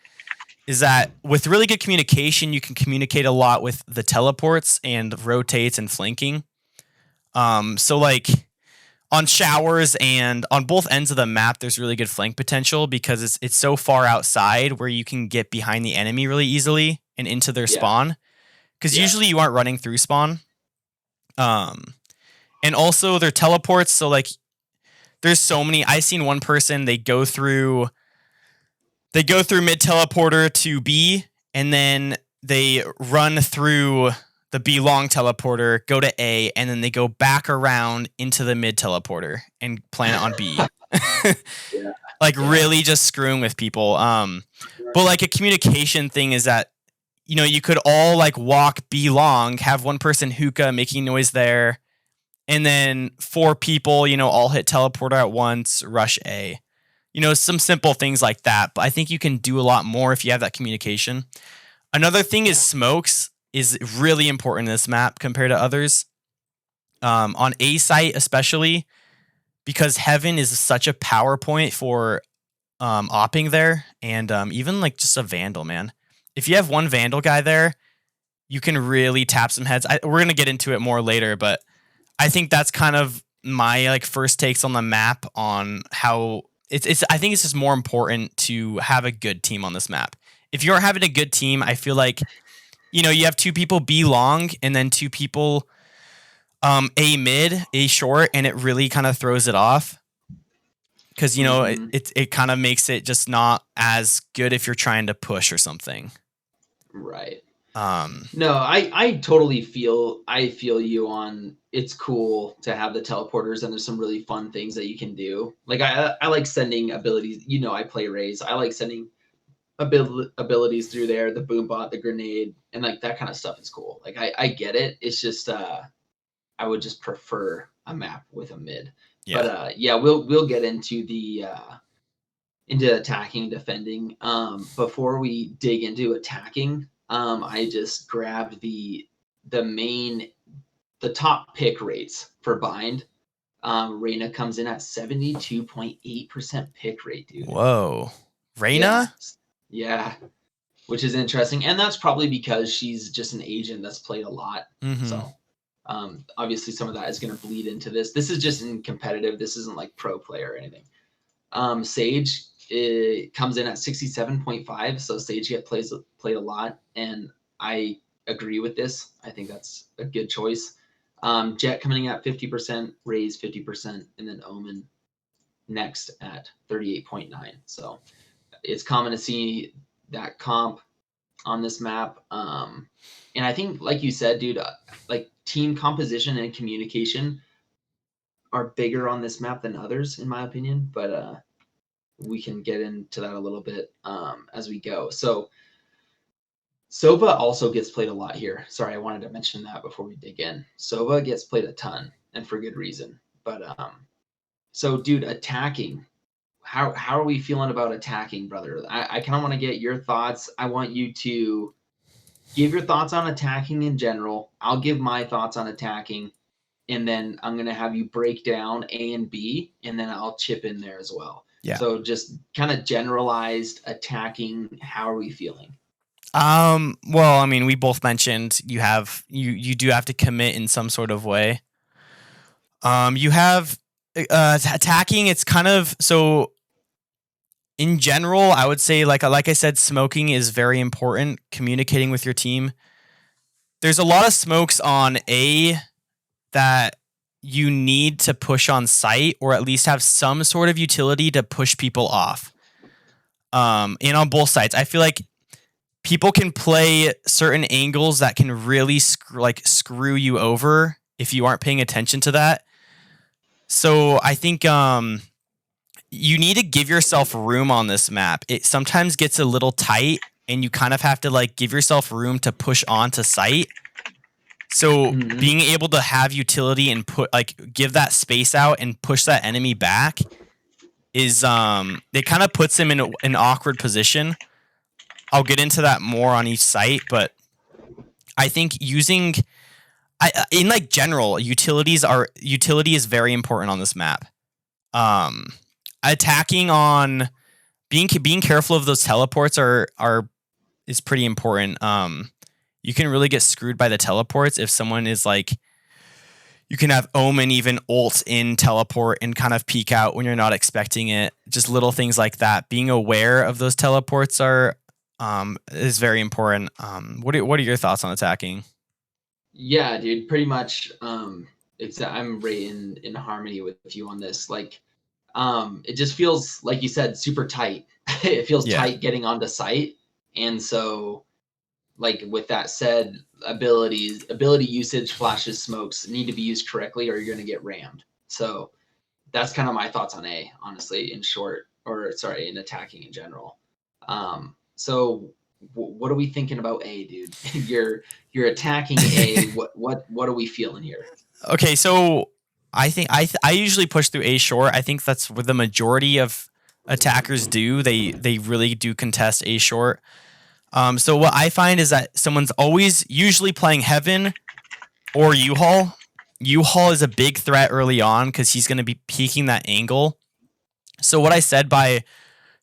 B: is that with really good communication, you can communicate a lot with the teleports and rotates and flanking. So like on showers and on both ends of the map, there's really good flank potential because it's so far outside where you can get behind the enemy really easily and into their spawn. Because usually you aren't running through spawn. And also their teleports. So like there's so many. I seen one person, they go through mid teleporter to B, and then they run through the B long teleporter, go to A, and then they go back around into the mid teleporter and plant it on B.
A: Yeah.
B: Like really just screwing with people. But like a communication thing is that, you know, you could all like walk B long, have one person hookah making noise there, and then 4 people, you know, all hit teleporter at once, rush A. You know, some simple things like that. But I think you can do a lot more if you have that communication. Another thing is smokes is really important in this map compared to others. On A site especially, because Heaven is such a power point for opping there, and even like just a Vandal, man. If you have one Vandal guy there, you can really tap some heads. We're gonna get into it more later, but I think that's kind of my like first takes on the map on how it's. I think it's just more important to have a good team on this map. If you're having a good team, I feel like, you know, you have 2 people B long and then 2 people A mid, A short, and it really kind of throws it off. Because, you know, it kind of makes it just not as good if you're trying to push or something.
A: Right. No, I totally feel you on. It's cool to have the teleporters, and there's some really fun things that you can do. Like I like sending abilities. You know, I play Raze. I like sending abilities through there, the boom bot, the grenade, and like that kind of stuff is cool. Like I get it. It's just I would just prefer a map with a mid.
B: Yeah.
A: But yeah, we'll get into the into attacking, defending. Before we dig into attacking, I just grabbed the top pick rates for bind. Reyna comes in at 72.8% pick rate, dude.
B: Whoa. Reyna?
A: Yeah. Which is interesting. And that's probably because she's just an agent that's played a lot.
B: Mm-hmm.
A: So obviously some of that is going to bleed into this. This is just in competitive. This isn't like pro player or anything. Sage, it comes in at 67.5. So Sage played a lot. And I agree with this. I think that's a good choice. Jet coming in at 50%, Raze 50%, and then Omen next at 38.9. So it's common to see that comp on this map. And I think, like you said, dude, like team composition and communication are bigger on this map than others, in my opinion. But we can get into that a little bit as we go. So Sova also gets played a lot here. Sorry, I wanted to mention that before we dig in. Sova gets played a ton, and for good reason. But so dude, attacking. How are we feeling about attacking, brother? I kind of want to get your thoughts. I want you to give your thoughts on attacking in general. I'll give my thoughts on attacking, and then I'm going to have you break down A and B, and then I'll chip in there as well.
B: Yeah.
A: So just kind of generalized attacking. How are we feeling?
B: Well, I mean, we both mentioned you do have to commit in some sort of way. You have attacking. It's kind of so. In general, I would say like I said, smoking is very important. Communicating with your team. There's a lot of smokes on A that you need to push on site, or at least have some sort of utility to push people off. And on both sides, I feel like people can play certain angles that can really screw you over if you aren't paying attention to that. So I think you need to give yourself room on this map. It sometimes gets a little tight, and you kind of have to like give yourself room to push onto site. So being able to have utility and give that space out and push that enemy back is it kind of puts him in an awkward position. I'll get into that more on each site, but I think in like general, utility is very important on this map. Attacking on being careful of those teleports is pretty important. You can really get screwed by the teleports if someone is like, you can have Omen even ult in teleport and kind of peek out when you're not expecting it. Just little things like that. Being aware of those teleports is very important. What are your thoughts on attacking?
A: Yeah, dude, pretty much. I'm right in harmony with you on this. Like, it just feels like you said, super tight. It feels tight getting onto site, and so like with that said, ability usage, flashes, smokes need to be used correctly, or you're going to get rammed. So that's kind of my thoughts on A, honestly, in short, or sorry, in attacking in general. So what are we thinking about A, dude? you're attacking A. What are we feeling here?
B: Okay, so I think I usually push through A short. I think that's what the majority of attackers do. They really do contest A short. So what I find is that someone's always usually playing Heaven or U-Haul. U-Haul is a big threat early on because he's going to be peeking that angle. So what I said by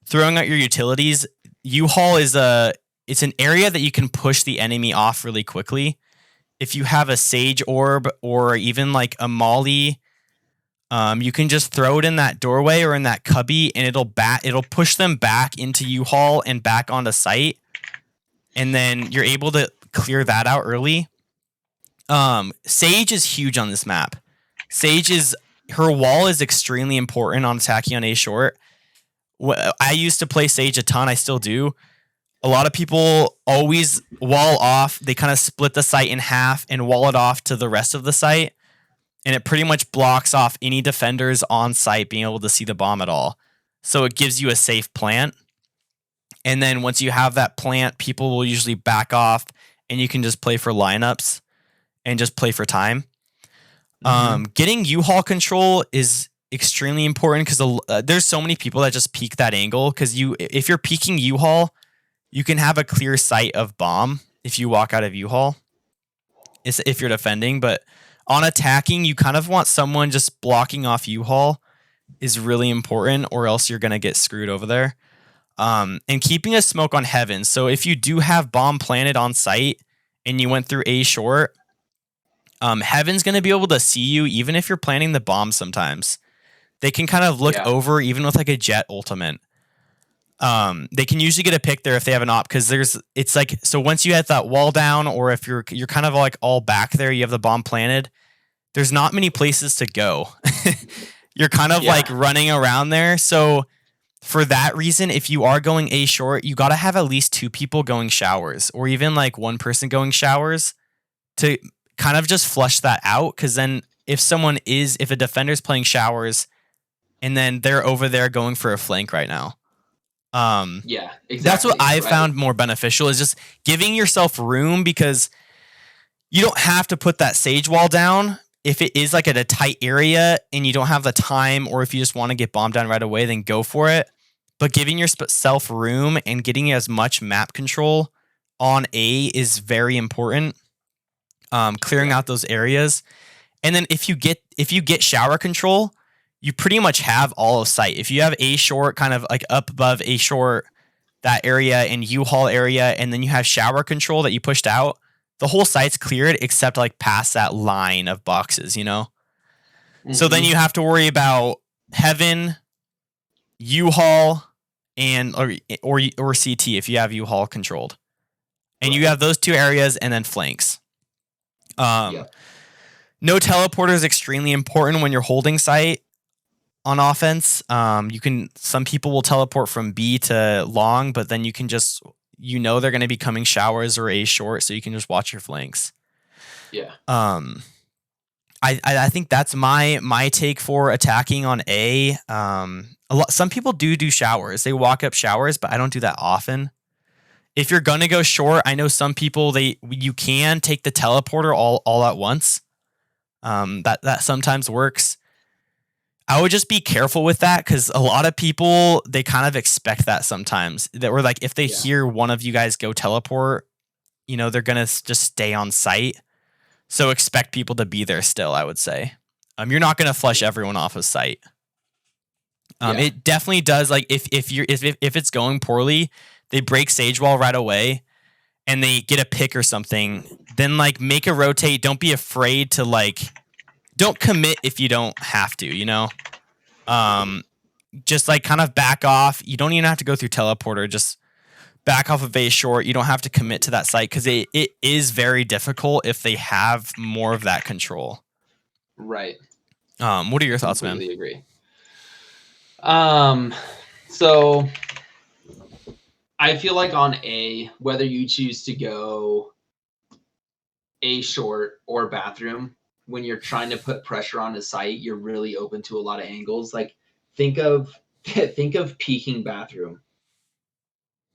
B: throwing out your utilities, U-Haul it's an area that you can push the enemy off really quickly. If you have a Sage Orb or even like a Molly, you can just throw it in that doorway or in that cubby, and it'll push them back into U-Haul and back onto site, and then you're able to clear that out early. Sage is huge on this map. Her wall is extremely important on attacking on A short. I used to play Sage a ton. I still do. A lot of people always wall off. They kind of split the site in half and wall it off to the rest of the site. And it pretty much blocks off any defenders on site being able to see the bomb at all. So it gives you a safe plant. And then once you have that plant, people will usually back off and you can just play for lineups and just play for time. Getting U-Haul control is extremely important because there's so many people that just peek that angle. Because if you're peeking U-Haul, you can have a clear sight of bomb if you walk out of U-Haul. If you're defending, but on attacking, you kind of want someone just blocking off U-Haul is really important, or else you're gonna get screwed over there. And keeping a smoke on Heaven. So if you do have bomb planted on site and you went through A short, Heaven's gonna be able to see you even if you're planting the bomb. Sometimes they can kind of look over even with like a jet ultimate. They can usually get a pick there if they have an op, because it's like, so once you have that wall down, or if you're kind of like all back there, you have the bomb planted, there's not many places to go. You're kind of like running around there. So for that reason, if you are going A short, you got to have at least 2 people going showers, or even like 1 person going showers to kind of just flush that out. Because then if a defender's playing showers and then they're over there going for a flank right now, exactly. That's what I found more beneficial, is just giving yourself room, because you don't have to put that Sage wall down if it is like at a tight area and you don't have the time, or if you just want to get bombed down right away, then go for it. But giving yourself room and getting as much map control on A is very important. Clearing out those areas, and then if you get shower control, you pretty much have all of site. If you have A short kind of like up above A short, that area, and U-Haul area, and then you have shower control that you pushed out, the whole site's cleared except like past that line of boxes, you know? So then you have to worry about Heaven, U-Haul, and or CT if you have U-Haul controlled. And you have those 2 areas, and then flanks. No teleporter is extremely important when you're holding site on offense. Some people will teleport from B to long, but then you can just, they're going to be coming showers or A short, so you can just watch your flanks. I think that's my take for attacking on A. Some people do showers. They walk up showers, but I don't do that often. If you're gonna go short, I know some people you can take the teleporter all at once. That sometimes works. I would just be careful with that, because a lot of people, they kind of expect that sometimes. That we're like, if they hear one of you guys go teleport, they're gonna just stay on site. So expect people to be there still, I would say. You're not gonna flush everyone off of site. It definitely does. Like if it's going poorly, they break Sage Wall right away and they get a pick or something, then like make a rotate. Don't be afraid to don't commit if you don't have to, just like kind of back off. You don't even have to go through teleporter. Just back off of A short. You don't have to commit to that site, because it is very difficult if they have more of that control.
A: Right.
B: What are your thoughts, man?
A: Completely agree. So I feel like on A, whether you choose to go A short or bathroom, when you're trying to put pressure on a site, you're really open to a lot of angles. Like think of think of peeking bathroom.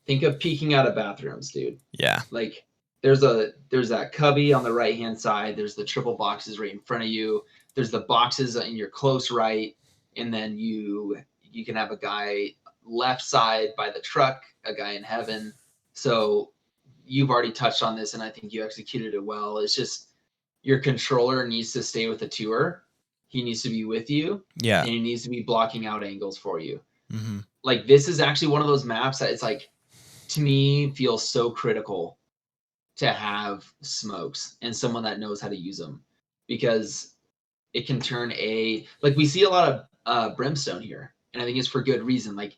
A: Think of peeking out of bathrooms, dude.
B: Yeah.
A: Like there's that cubby on the right hand side. There's the triple boxes right in front of you. There's the boxes in your close right, and then you can have a guy left side by the truck, a guy in heaven. So you've already touched on this, and I think you executed it well. It's just your controller needs to stay with the tour. He needs to be with you,
B: Yeah.
A: and he needs to be blocking out angles for you.
B: Mm-hmm.
A: Like this is actually one of those maps that it's like, to me, feels so critical to have smokes and someone that knows how to use them, because it can turn like we see a lot of brimstone here, and I think it's for good reason. Like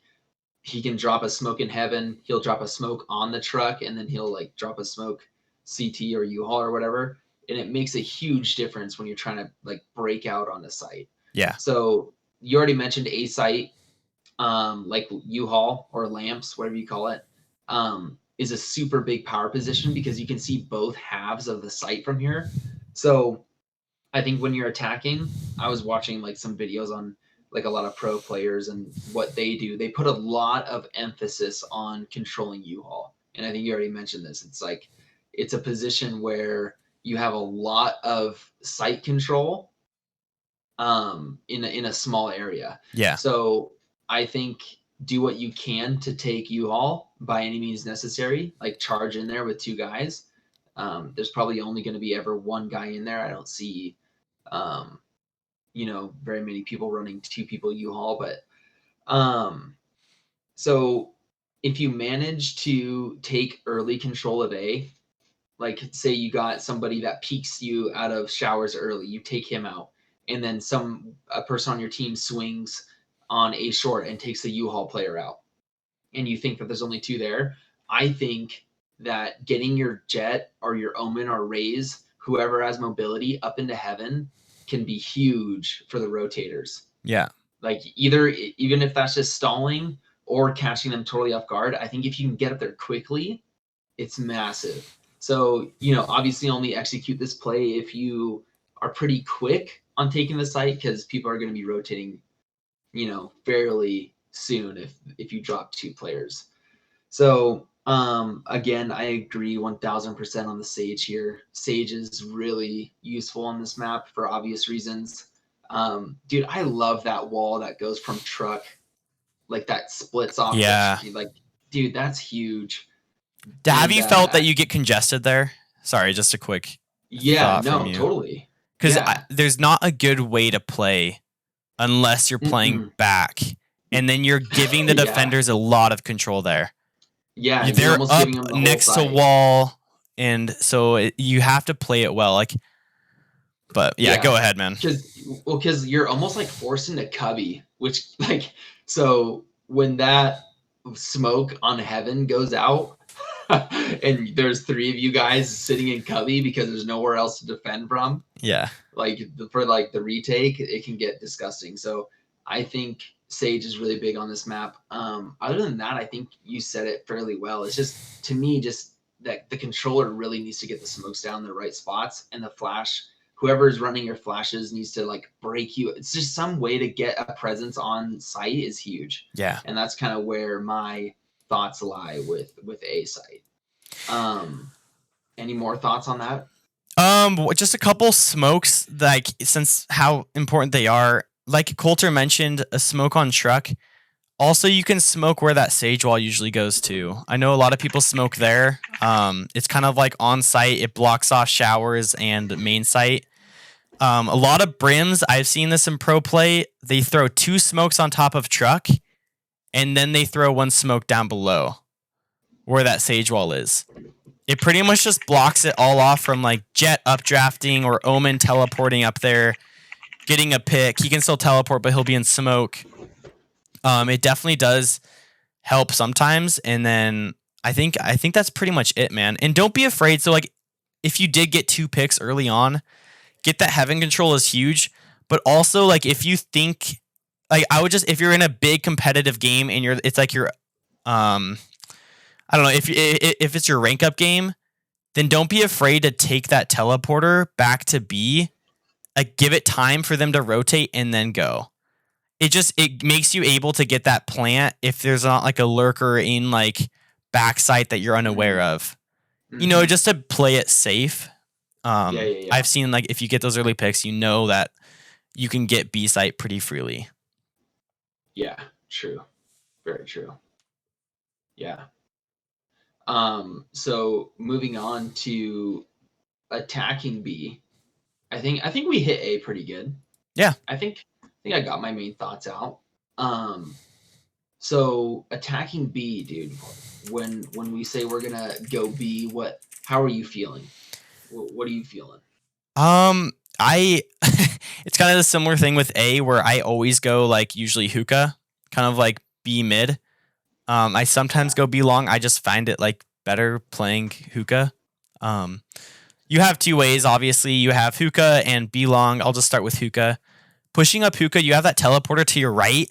A: he can drop a smoke in heaven, he'll drop a smoke on the truck, and then he'll like drop a smoke CT or U-Haul or whatever, and it makes a huge difference when you're trying to like break out on the site.
B: Yeah.
A: So you already mentioned a site, like U-Haul or lamps, whatever you call it, is a super big power position because you can see both halves of the site from here. So I think when you're attacking, I was watching like some videos on like a lot of pro players and what they do. They put a lot of emphasis on controlling U-Haul. And I think you already mentioned this. It's like it's a position where you have a lot of site control in a small area.
B: Yeah.
A: So I think do what you can to take U-Haul by any means necessary. Like charge in there with two guys. There's probably only going to be ever one guy in there. I don't see, very many people running two people U-Haul, but so if you manage to take early control of A, like say you got somebody that peeks you out of showers early, you take him out, and then a person on your team swings on A short and takes the U-Haul player out, and you think that there's only two there. I think that getting your jet or your omen or raise, whoever has mobility, up into heaven can be huge for the rotators.
B: Yeah.
A: Like even if that's just stalling or catching them totally off guard, I think if you can get up there quickly, it's massive. So, obviously only execute this play if you are pretty quick on taking the site, because people are going to be rotating, fairly soon if you drop two players. So, again, I agree 1000% on the Sage here. Sage is really useful on this map for obvious reasons. Dude, I love that wall that goes from truck, like that splits off.
B: Yeah.
A: Like, dude, that's huge.
B: Have you felt that you get congested there? Sorry, just a quick thought from you.
A: Totally.
B: Because there's not a good way to play unless you're playing back, and then you're giving the defenders a lot of control there.
A: Yeah,
B: they're up next to wall, and so you have to play it well. Like, but yeah, go ahead, man.
A: Because you're almost like forced into cubby, which so when that smoke on heaven goes out, and there's three of you guys sitting in cubby because there's nowhere else to defend from.
B: Yeah.
A: Like for the retake, it can get disgusting. So I think Sage is really big on this map. Other than that, I think you said it fairly well. It's just, to me, just that the controller really needs to get the smokes down in the right spots, and the flash, whoever is running your flashes needs to like break you. It's just some way to get a presence on site is huge.
B: Yeah.
A: And that's kind of where my thoughts lie with A site. Any more thoughts on that?
B: Just a couple smokes, like, since how important they are. Like Colter mentioned, a smoke on truck. Also, you can smoke where that sage wall usually goes to. I know a lot of people smoke there. It's kind of like on site. It blocks off showers and main site. A lot of brims, I've seen this in pro play. They throw two smokes on top of truck, and then they throw one smoke down below where that sage wall is. It pretty much just blocks it all off from like jet updrafting or omen teleporting up there, getting a pick. He can still teleport, but he'll be in smoke. It definitely does help sometimes. And then I think that's pretty much it, man. And don't be afraid. So like, if you did get two picks early on, get that heaven control is huge. But also, like, if you think, like, I would just, if you're in a big competitive game and it's like you're I don't know if it's your rank up game, then don't be afraid to take that teleporter back to B. Like give it time for them to rotate and then go. It makes you able to get that plant if there's not like a lurker in like backside that you're unaware of. Just to play it safe.
A: Yeah.
B: I've seen like if you get those early picks, that you can get B site pretty freely.
A: Yeah, true. Very true. Yeah. So moving on to attacking B, I think we hit A pretty good.
B: Yeah.
A: I think I got my main thoughts out. So attacking B, dude, when we say we're gonna go B, how are you feeling? What are you feeling?
B: It's kind of a similar thing with A where I always go like usually hookah, kind of like B mid. I sometimes go B long. I just find it like better playing hookah. You have two ways, obviously. You have hookah and B long. I'll just start with hookah. Pushing up hookah, you have that teleporter to your right.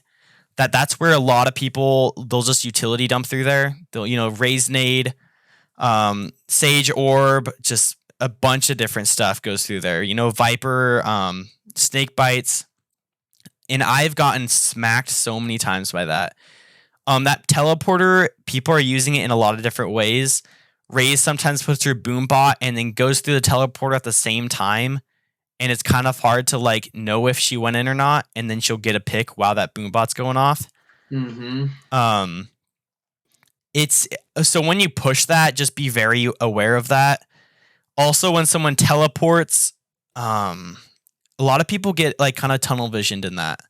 B: That's where a lot of people, they'll just utility dump through there. They'll, raise nade, sage orb, just a bunch of different stuff goes through there. Viper, snake bites. And I've gotten smacked so many times by that. That teleporter, people are using it in a lot of different ways. Raze sometimes puts her boom bot and then goes through the teleporter at the same time. And it's kind of hard to like know if she went in or not. And then she'll get a pick while that boom bot's going off. It's so when you push that, just be very aware of that. Also, when someone teleports, a lot of people get like kind of tunnel visioned in that.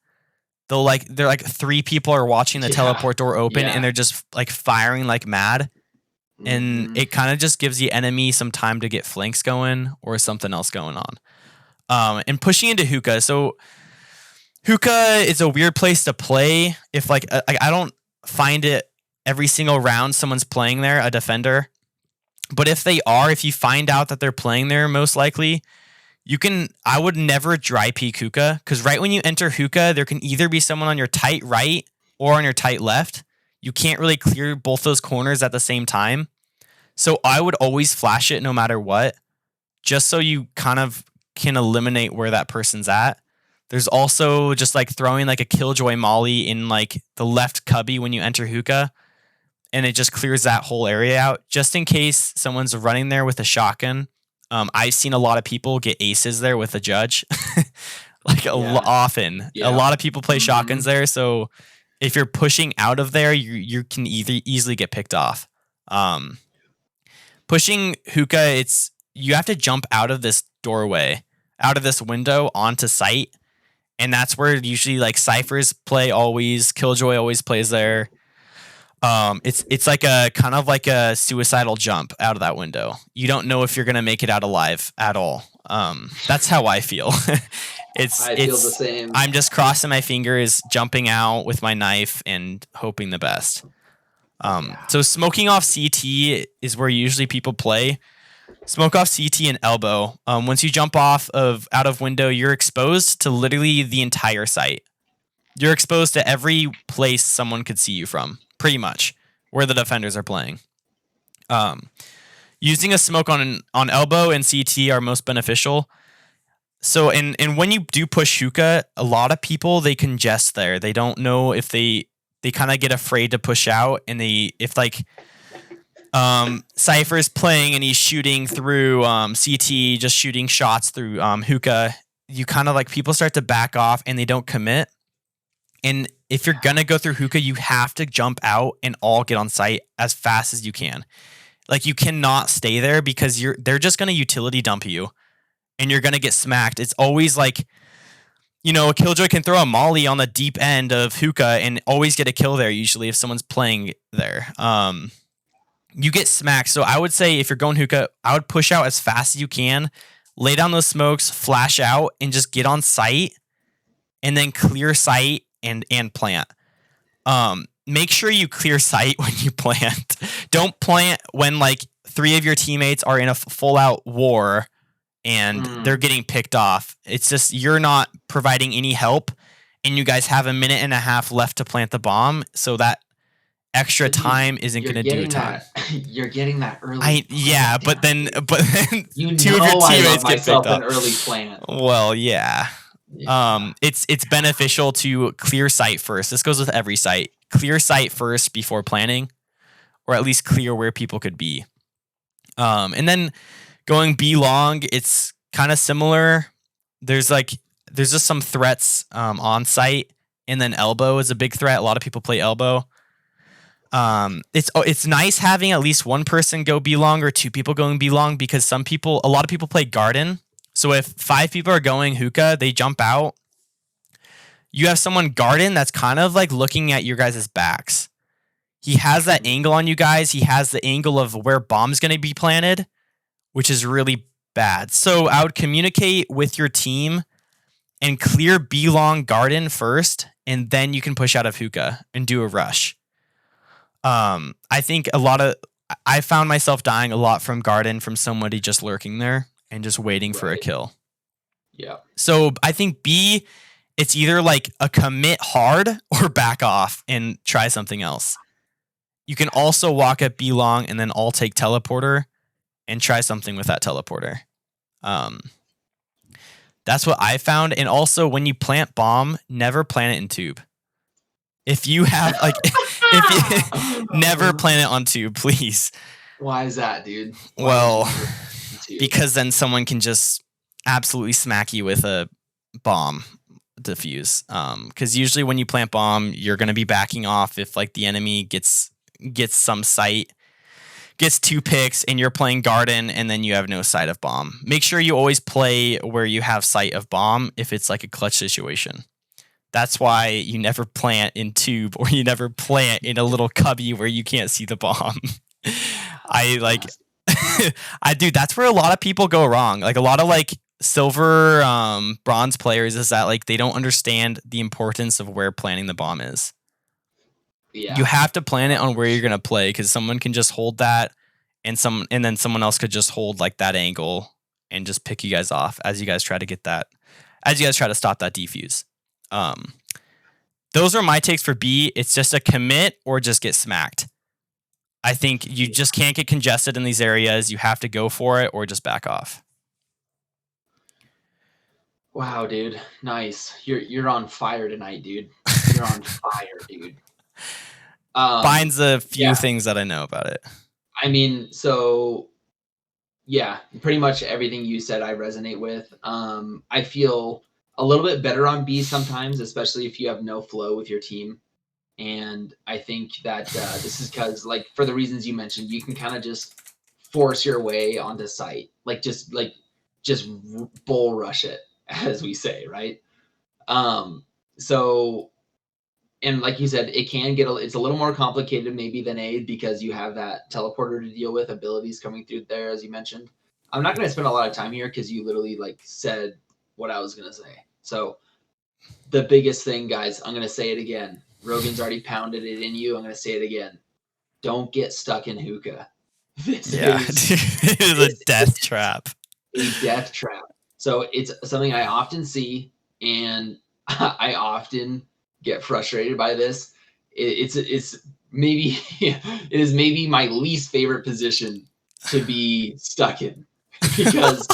B: They're like three people are watching the teleport door open and they're just like firing like mad. And it kind of just gives the enemy some time to get flanks going or something else going on. And pushing into hookah. So hookah is a weird place to play. If like I don't find it every single round someone's playing there, a defender. But if you find out that they're playing there, most likely, I would never dry peek hookah, because right when you enter hookah, there can either be someone on your tight right or on your tight left. You can't really clear both those corners at the same time. So I would always flash it no matter what, just so you kind of can eliminate where that person's at. There's also just like throwing like a Killjoy Molly in like the left cubby when you enter hookah, and it just clears that whole area out, just in case someone's running there with a shotgun. I've seen a lot of people get aces there with a judge. Often. Yeah. A lot of people play shotguns there, so if you're pushing out of there, you can easily get picked off. Pushing hookah, you have to jump out of this doorway, out of this window onto site, and that's where usually like Cyphers play always. Killjoy always plays there. It's like a kind of like a suicidal jump out of that window. You don't know if you're gonna make it out alive at all. That's how I feel. I feel the same. I'm just crossing my fingers, jumping out with my knife, and hoping the best. So smoking off CT is where usually people play. Smoke off CT and elbow. Once you jump out of window, you're exposed to literally the entire site. You're exposed to every place someone could see you from, pretty much, where the defenders are playing. Using a smoke on elbow and CT are most beneficial. So, and when you do push hookah, a lot of people, they congest there. They don't know if they kind of get afraid to push out, and if Cypher's playing and he's shooting through CT, just shooting shots through hookah, you kind of like people start to back off and they don't commit. And if you're gonna go through hookah, you have to jump out and all get on site as fast as you can. Like, you cannot stay there because they're just gonna utility dump you, and you're gonna get smacked. It's always like, a Killjoy can throw a molly on the deep end of hookah and always get a kill there. Usually, if someone's playing there, you get smacked. So I would say if you're going hookah, I would push out as fast as you can, lay down those smokes, flash out, and just get on site, and then clear site and plant. Make sure you clear site when you plant. Don't plant when like 3 of your teammates are in a full out war and they're getting picked off. It's just you're not providing any help, and you guys have a minute and a half left to plant the bomb, so that extra time isn't going to do time.
A: You're getting that early
B: Yeah,
A: plant down, dude.
B: but then
A: You
B: two of your
A: know I love
B: teammates get picked
A: myself an
B: off.
A: early plant.
B: Well, yeah.
A: Yeah.
B: It's beneficial to clear site first. This goes with every site. Clear site first before planning, or at least clear where people could be. And then going B long, it's kind of similar. There's just some threats on site, and then elbow is a big threat. A lot of people play elbow. It's nice having at least one person go B long or two people going B long, because a lot of people play garden. So if 5 people are going hookah, they jump out. You have someone garden that's kind of like looking at your guys' backs. He has that angle on you guys. He has the angle of where bomb's going to be planted, which is really bad. So I would communicate with your team and clear B long garden first, and then you can push out of hookah and do a rush. I think I found myself dying a lot from garden from somebody just lurking there and just waiting for a kill.
A: Yeah.
B: So I think B, it's either like a commit hard or back off and try something else. You can also walk at B long and then all take teleporter and try something with that teleporter. That's what I found. And also, when you plant bomb, never plant it in tube. If you have if you never plant it on tube, please.
A: Why is that, dude?
B: Well, because then someone can just absolutely smack you with a bomb defuse. Because usually when you plant bomb, you're gonna be backing off if like the enemy gets some sight, gets 2 picks, and you're playing garden, and then you have no sight of bomb. Make sure you always play where you have sight of bomb if it's like a clutch situation. That's why you never plant in tube, or you never plant in a little cubby where you can't see the bomb. That's where a lot of people go wrong. Like a lot of like silver, bronze players is that like they don't understand the importance of where planting the bomb is. Yeah. You have to plan it on where you're gonna play, because someone can just hold that, and then someone else could just hold like that angle and just pick you guys off as you guys try to stop that defuse. Those are my takes for B. It's just a commit or just get smacked. I think you just can't get congested in these areas. You have to go for it or just back off.
A: Wow, dude. Nice. You're on fire tonight, dude. You're on fire, dude.
B: Finds a few things that I know about it.
A: I mean, so yeah, pretty much everything you said I resonate with. I feel a little bit better on B sometimes, especially if you have no flow with your team. And I think that this is because, like, for the reasons you mentioned, you can kind of just force your way onto site, just bull rush it, as we say, right? So, and like you said, it can it's a little more complicated maybe than A, because you have that teleporter to deal with, abilities coming through there, as you mentioned. I'm not going to spend a lot of time here because you literally like said what I was going to say. So the biggest thing, guys, I'm going to say it again. Rogan's already pounded it in you. I'm going to say it again. Don't get stuck in hookah.
B: It is a death trap.
A: A death trap. So it's something I often see, and I often get frustrated by this. It is maybe my least favorite position to be stuck in, because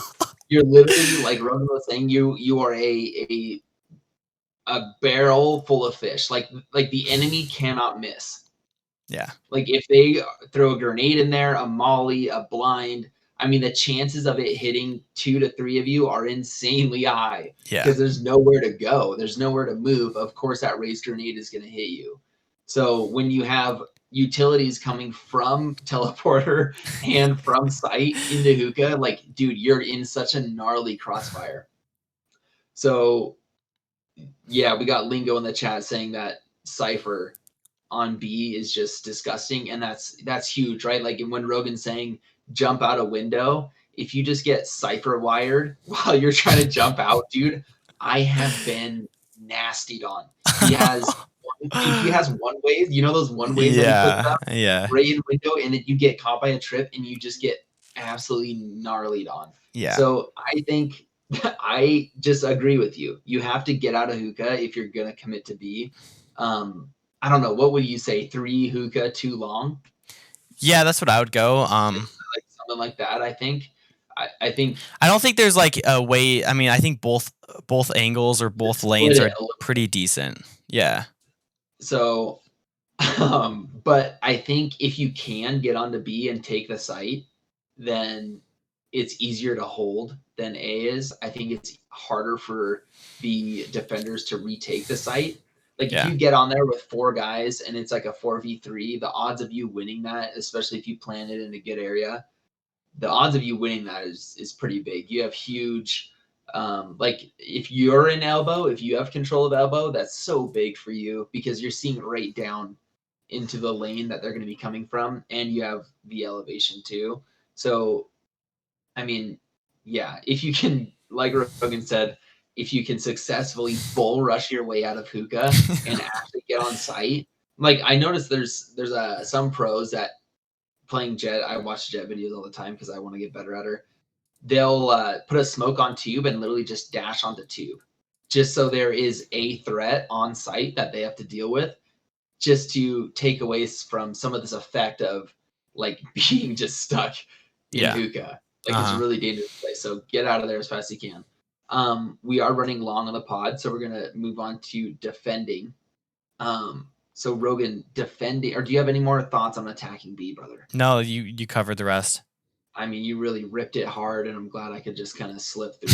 A: you're literally, like Rogan was saying, you are a barrel full of fish. Like the enemy cannot miss.
B: Yeah.
A: Like if they throw a grenade in there, a molly, a blind, I mean, the chances of it hitting 2 to 3 of you are insanely high.
B: Yeah.
A: Because there's nowhere to go. There's nowhere to move. Of course, that raised grenade is going to hit you. So when you have utilities coming from teleporter and from site into hookah, like, dude, you're in such a gnarly crossfire. So yeah, we got Lingo in the chat saying that Cypher on B is just disgusting, and that's huge, right? Like when Rogan's saying jump out a window, if you just get Cypher wired while you're trying to jump out, dude, I have been nastied on. He has one way, you know those one ways that he puts up right in window, and then you get caught by a trip and you just get absolutely gnarlied on.
B: Yeah.
A: So I think I just agree with you. You have to get out of hookah if you're gonna commit to B. I don't know. What would you say? 3 hookah too long?
B: Yeah, that's what I would go.
A: Like something like that. I think
B: I don't think there's like a way. I mean, I think both angles or both
A: split
B: lanes
A: it
B: are
A: a little
B: pretty
A: bit.
B: decent. Yeah,
A: So, but I think if you can get onto B and take the site, then it's easier to hold than A is. I think it's harder for the defenders to retake the site. Like if
B: yeah,
A: you get on there with four guys and it's like a 4v3, the odds of you winning that, especially if you plan it in a good area, the odds of you winning that is pretty big. You have huge like if you're in elbow, if you have control of elbow, that's so big for you because you're seeing right down into the lane that they're going to be coming from, and you have the elevation too. So, I mean, yeah, if you can, like Rogan said, if you can successfully bull rush your way out of hookah and actually get on site, like I noticed there's some pros that playing Jet. I watch Jet videos all the time because I want to get better at her. They'll put a smoke on tube and literally just dash onto tube, just so there is a threat on site that they have to deal with, just to take away from some of this effect of like being just stuck in
B: yeah.
A: hookah. Like
B: Uh
A: it's a
B: huh.
A: really dangerous place. So get out of there as fast as you can. We are running long on the pod, so we're gonna move on to defending. So Rogan, defending, or do you have any more thoughts on attacking B, brother?
B: No, you covered the rest.
A: I mean, you really ripped it hard, and I'm glad I could just kind of slip through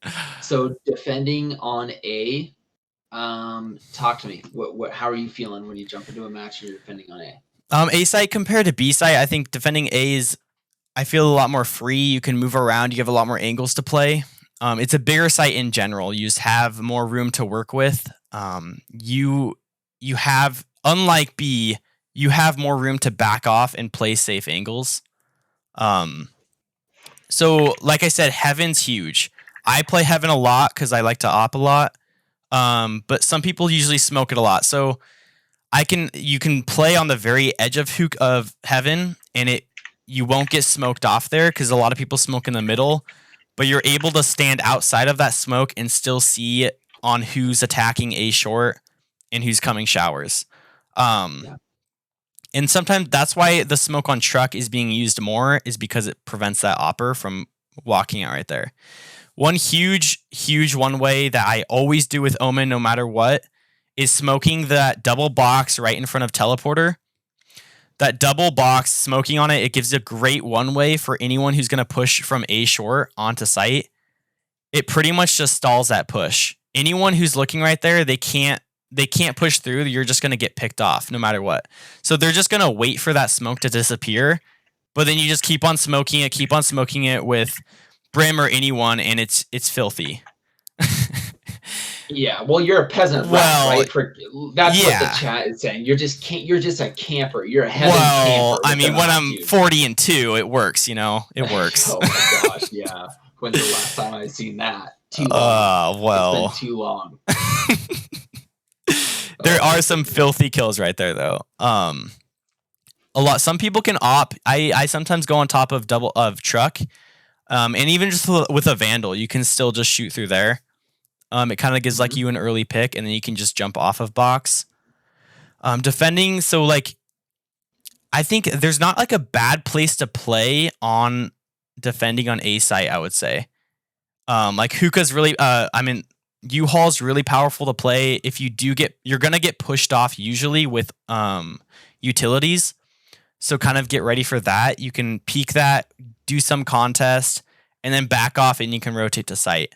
A: there. So defending on A, talk to me. How are you feeling when you jump into a match and you're defending on A?
B: A site compared to B site, I think defending A is. I feel a lot more free. You can move around. You have a lot more angles to play. It's a bigger site in general. You just have more room to work with. You have, unlike B, you have more room to back off and play safe angles. So like I said, Heaven's huge. I play Heaven a lot because I like to op a lot. But some people usually smoke it a lot. So you can play on the very edge of Heaven, and you won't get smoked off there because a lot of people smoke in the middle, but you're able to stand outside of that smoke and still see on who's attacking A short and who's coming showers.
A: Yeah.
B: And sometimes that's why the smoke on truck is being used more, is because it prevents that opper from walking out right there. One huge one way that I always do with Omen, no matter what, is smoking that double box right in front of teleporter. That double box, smoking on it, it gives a great one way for anyone who's going to push from A short onto site. It pretty much just stalls that push. Anyone who's looking right there, they can't push through. You're just going to get picked off no matter what. So they're just going to wait for that smoke to disappear. But then you just keep on smoking it with Brim or anyone, and it's filthy.
A: Yeah, well, you're a peasant rat,
B: Well,
A: right? That's what the
B: yeah.
A: chat is saying. You're just a camper. You're a heaven
B: Well,
A: camper
B: I
A: with
B: mean,
A: an
B: when
A: op
B: I'm
A: tube.
B: 40-2, it works. It works.
A: Oh my gosh, yeah. When's the last time I've seen that? Too long. It's been
B: Well.
A: too long.
B: There
A: Oh
B: are
A: my
B: some
A: goodness.
B: filthy kills right there, though. Some people can op. I sometimes go on top of truck, and even just with a vandal, you can still just shoot through there. It kind of gives like
A: Mhm.
B: you an early pick, and then you can just jump off of box. Defending, so like I think there's not like a bad place to play on defending on A site, I would say. Like hookah's really I mean U-Haul's really powerful to play. If you're gonna get pushed off usually with utilities. So kind of get ready for that. You can peek that, do some contest, and then back off and you can rotate to site.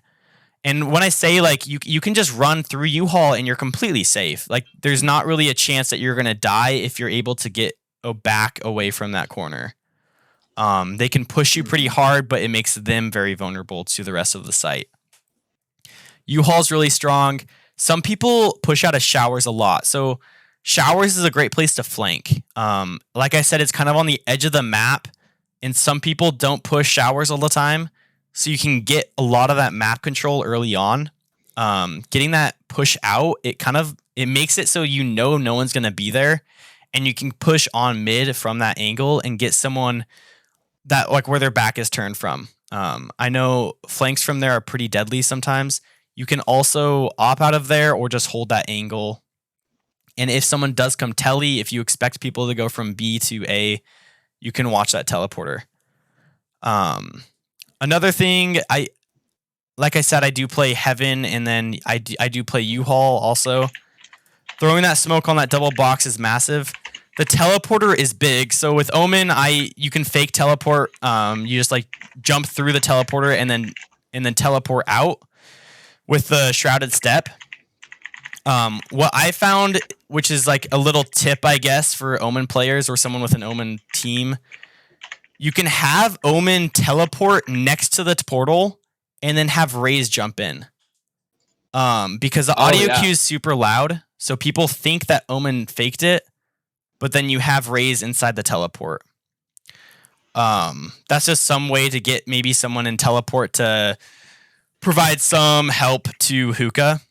B: And when I say like you can just run through U-Haul and you're completely safe. Like there's not really a chance that you're gonna die if you're able to get back away from that corner. They can push you pretty hard, but it makes them very vulnerable to the rest of the site. U-Haul's really strong. Some people push out of showers a lot. So showers is a great place to flank. Like I said, it's kind of on the edge of the map, and some people don't push showers all the time. So you can get a lot of that map control early on. Getting that push out, it makes it so no one's gonna be there, and you can push on mid from that angle and get someone that like where their back is turned from. I know flanks from there are pretty deadly sometimes. You can also op out of there or just hold that angle And if someone does come telly, if you expect people to go from B to A, you can watch that teleporter. Another thing, like I said, I do play Heaven, and then I do play U-Haul also. Throwing that smoke on that double box is massive. The teleporter is big. So with Omen, you can fake teleport. You just like jump through the teleporter and then teleport out with the shrouded step. What I found, which is like a little tip, I guess, for Omen players or someone with an Omen team, you can have Omen teleport next to the portal and then have Raze jump in. Because the audio cue is super loud, so people think that Omen faked it, but then you have Raze inside the teleport. That's just some way to get maybe someone in teleport to provide some help to Hookah,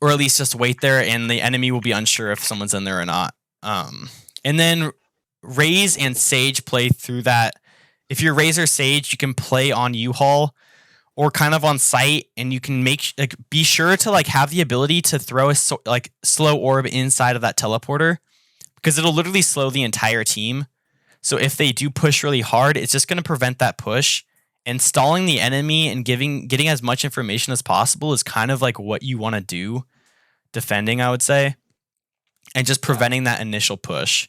B: or at least just wait there, and the enemy will be unsure if someone's in there or not. And then Raze and Sage play through that. If you're Raze or Sage, you can play on U-Haul or kind of on site, and you can be sure to have the ability to throw a slow orb inside of that teleporter, because it'll literally slow the entire team. So if they do push really hard, it's just going to prevent that push. And stalling the enemy and getting as much information as possible is kind of like what you want to do defending, I would say, and just preventing that initial push,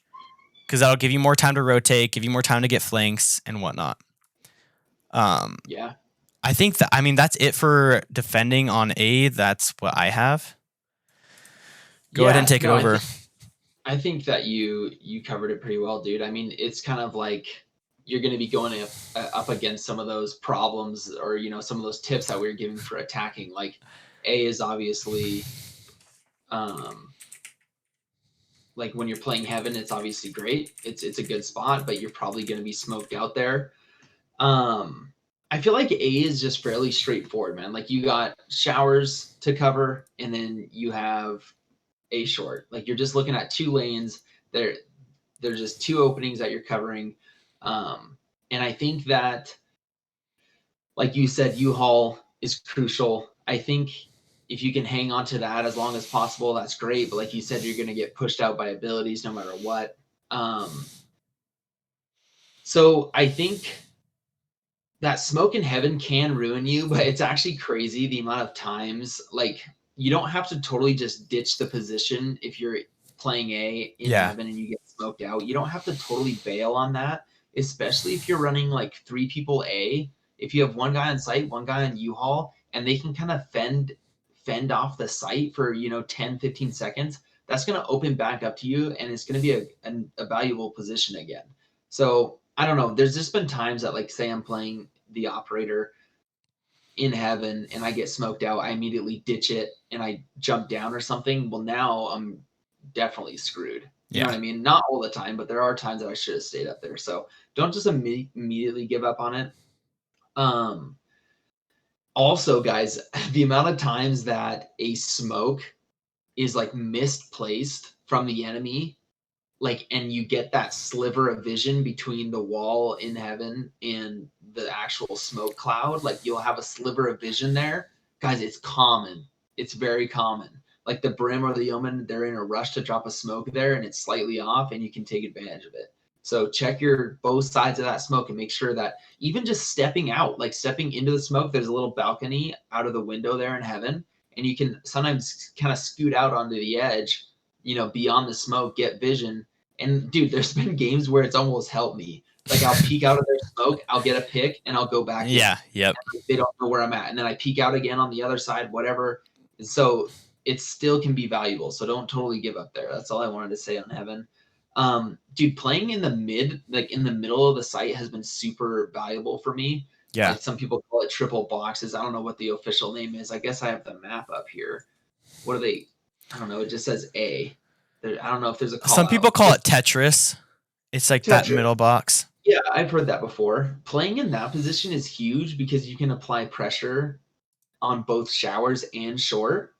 B: because that'll give you more time to rotate, give you more time to get flanks and whatnot. I think that's it for defending on A. That's what I have. Go ahead and take it over.
A: I think that you covered it pretty well, dude. I mean, it's kind of like you're going to be going up against some of those problems, or some of those tips that we were giving for attacking. Like A is obviously, like when you're playing Heaven, it's obviously great. It's a good spot, but you're probably going to be smoked out there. I feel like A is just fairly straightforward, man. Like you got showers to cover, and then you have A short. Like you're just looking at 2 lanes. There's just 2 openings that you're covering. And I think that, like you said, U-Haul is crucial. I think if you can hang on to that as long as possible, that's great. But like you said, you're going to get pushed out by abilities no matter what. So I think that smoke in Heaven can ruin you, but it's actually crazy the amount of times, like, you don't have to totally just ditch the position if you're playing A in Heaven and you get smoked out. You don't have to totally bail on that, especially if you're running like 3 people A. If you have one guy on site, one guy on U-Haul, and they can kind of fend off the site for 10, 15 seconds, that's going to open back up to you, and it's going to be a valuable position again. So I don't know. There's just been times that, like, say I'm playing the operator in Heaven and I get smoked out, I immediately ditch it and I jump down or something. Well, now I'm definitely screwed. You know what I mean? Not all the time, but there are times that I should have stayed up there. So don't just immediately give up on it. Also, guys, the amount of times that a smoke is like misplaced from the enemy, like, and you get that sliver of vision between the wall in Heaven and the actual smoke cloud, like you'll have a sliver of vision there. Guys, it's common. It's very common. Like the Brim or the Yeoman, they're in a rush to drop a smoke there and it's slightly off and you can take advantage of it. So check both sides of that smoke and make sure that even just stepping out, like stepping into the smoke, there's a little balcony out of the window there in Heaven, and you can sometimes kind of scoot out onto the edge, beyond the smoke, get vision. And dude, there's been games where it's almost helped me. Like I'll peek out of their smoke, I'll get a pick, and I'll go back.
B: Yeah, yep.
A: They don't know where I'm at, and then I peek out again on the other side, whatever. And so it still can be valuable. So don't totally give up there. That's all I wanted to say on Heaven. Dude, playing in the middle of the site has been super valuable for me.
B: Yeah.
A: Like some people call it triple boxes. I don't know what the official name is. I guess I have the map up here. What are they? I don't know. It just says A. I don't know if there's a call.
B: Some people call it Tetris. It's like that middle box.
A: Yeah, I've heard that before. Playing in that position is huge because you can apply pressure on both showers and short.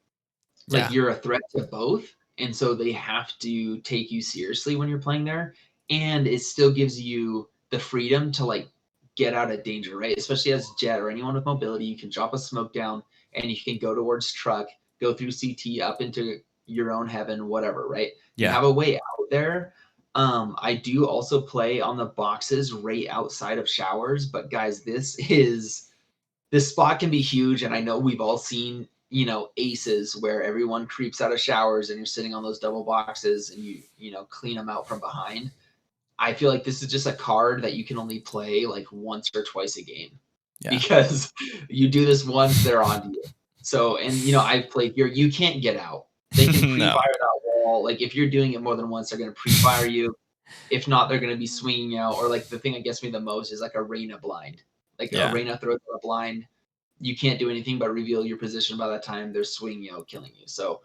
A: Like you're a threat to both. And so they have to take you seriously when you're playing there. And it still gives you the freedom to like get out of danger, right? Especially as Jet or anyone with mobility, you can drop a smoke down and you can go towards truck, go through CT up into your own heaven, whatever, right? You
B: Yeah.
A: have a way out there. I do also play on the boxes right outside of showers, but guys, this spot can be huge, and I know we've all seen, aces where everyone creeps out of showers and you're sitting on those double boxes and clean them out from behind. I feel like this is just a card that you can only play like once or twice a game
B: Yeah.
A: because you do this once, they're on to you. So, and I've played here, you can't get out. They can pre-fire
B: No.
A: that wall. Like if you're doing it more than once, they're going to pre-fire you. If not, they're going to be swinging out. Or like the thing that gets me the most is like a Reina blind. Like a
B: Yeah.
A: Reina throws a blind. You can't do anything but reveal your position by that time. They're swinging out, killing you. So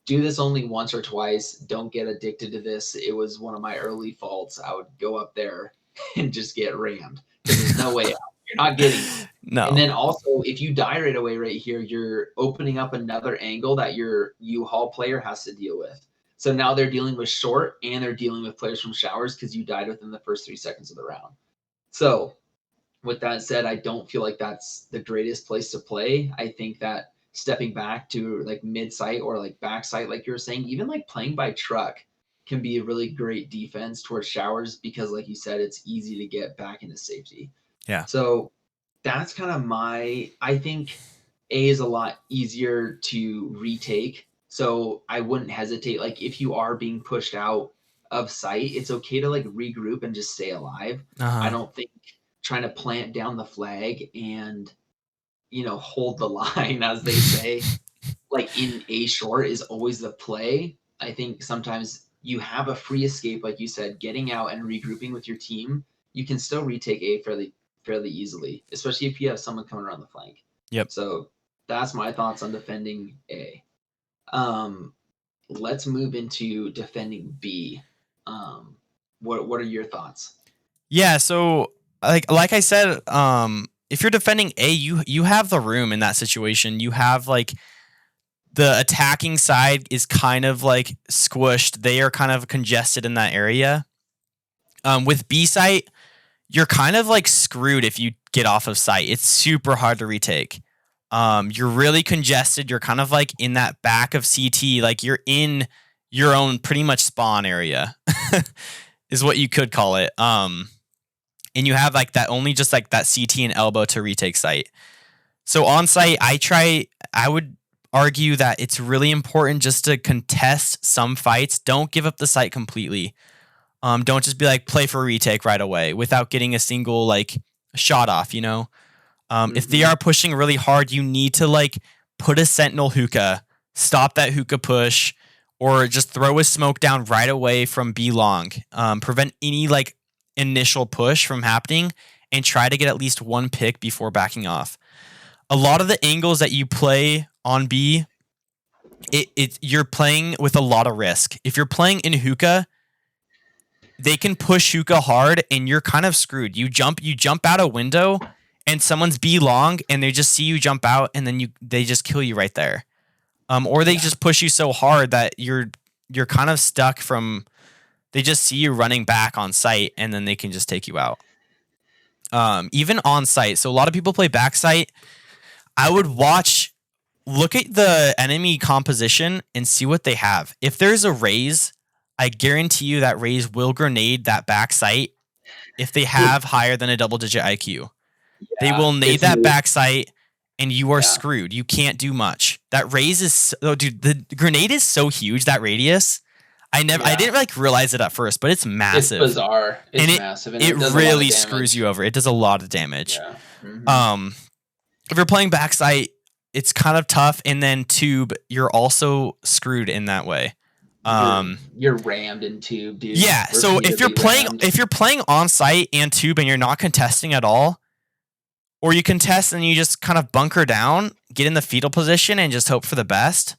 A: do this only once or twice. Don't get addicted to this. It was one of my early faults. I would go up there and just get rammed because there's no way out. You're not getting it.
B: No.
A: And then also, if you die right away right here, you're opening up another angle that your U-Haul player has to deal with. So now they're dealing with short and they're dealing with players from showers because you died within the first 3 seconds of the round. So with that said, I don't feel like that's the greatest place to play. I think that stepping back to like mid site or like back site, like you were saying, even like playing by truck can be a really great defense towards showers because, like you said, it's easy to get back into safety.
B: Yeah.
A: So that's kind of I think A is a lot easier to retake. So I wouldn't hesitate. Like if you are being pushed out of sight, it's okay to like regroup and just stay alive. I don't think trying to plant down the flag and hold the line, as they say, like in A short is always the play. I think sometimes you have a free escape, like you said, getting out and regrouping with your team. You can still retake A fairly easily, especially if you have someone coming around the flank.
B: Yep.
A: So that's my thoughts on defending A. Let's move into defending B. What are your thoughts?
B: Yeah, so like I said, if you're defending A, you have the room in that situation. You have like the attacking side is kind of like squished. They are kind of congested in that area. With B site, you're kind of like screwed if you get off of site. It's super hard to retake. You're really congested. You're kind of like in that back of CT, like you're in your own pretty much spawn area, is what you could call it. And you have like that only just like that CT and elbow to retake site. So on site, I would argue that it's really important just to contest some fights. Don't give up the site completely. Don't just be like play for retake right away without getting a single like shot off, If they are pushing really hard, you need to like put a sentinel hookah, stop that hookah push, or just throw a smoke down right away from B long. Prevent any like initial push from happening and try to get at least one pick before backing off. A lot of the angles that you play on B, you're playing with a lot of risk. If you're playing in hookah, they can push hookah hard and you're kind of screwed. You jump out a window and someone's B long and they just see you jump out and then they just kill you right there. Or they just push you so hard that you're kind of stuck from. They just see you running back on site and then they can just take you out. Even on site. So a lot of people play back site. I would look at the enemy composition and see what they have. If there's a raise, I guarantee you that raise will grenade that back site if they have higher than a double-digit IQ. Yeah, they will nade that back site and you are screwed. You can't do much. That raise is dude, the grenade is so huge, that radius. I didn't like realize it at first, but it's massive.
A: It's bizarre. It's massive.
B: And it really screws you over. It does a lot of damage. Yeah. Mm-hmm. If you're playing backside, it's kind of tough. And then tube, you're also screwed in that way.
A: You're rammed in tube, dude.
B: Yeah. So if you're playing on site and tube and you're not contesting at all, or you contest and you just kind of bunker down, get in the fetal position and just hope for the best.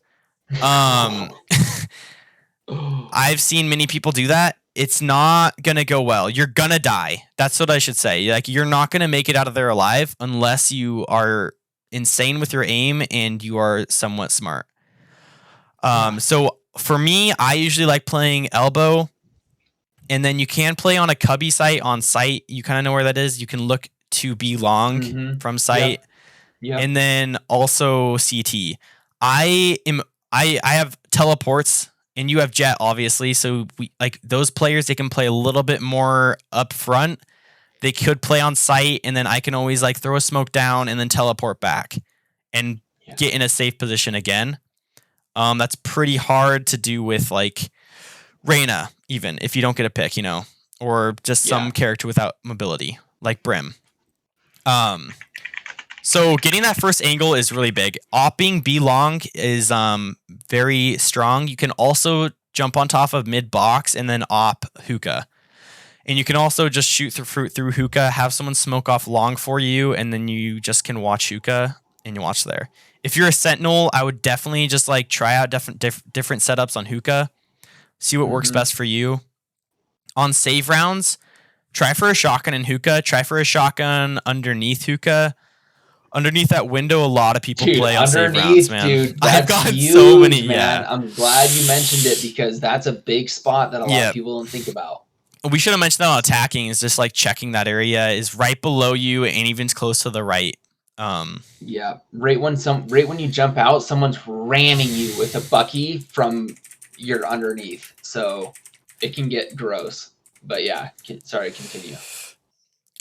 B: I've seen many people do that. It's not going to go well. You're going to die. That's what I should say. Like, you're not going to make it out of there alive unless you are insane with your aim and you are somewhat smart. So for me, I usually like playing elbow, and then you can play on a cubby site on site. You kind of know where that is. You can look to be long from site. Yep. And then also CT. I have teleports, and you have jet, obviously. So we like those players. They can play a little bit more up front. They could play on site, and then I can always like throw a smoke down and then teleport back and get in a safe position again. That's pretty hard to do with like Reyna, even if you don't get a pick, or just some character without mobility like Brim. So getting that first angle is really big. Opping B long is very strong. You can also jump on top of mid box and then op hookah. And you can also just shoot through hookah, have someone smoke off long for you, and then you just can watch hookah and you watch there. If you're a sentinel, I would definitely just like try out different setups on hookah, see what works best for you. On save rounds, try for a shotgun in hookah, try for a shotgun underneath hookah. Underneath that window, a lot of people play on save rounds, man.
A: Dude,
B: I've gotten so many,
A: man. I'm glad you mentioned it because that's a big spot that a lot of people don't think about.
B: We should have mentioned that on attacking is just like checking that area is right below you and even close to the right.
A: Yeah, right when you jump out, someone's ramming you with a bucky from your underneath, so it can get gross. But yeah, sorry, continue.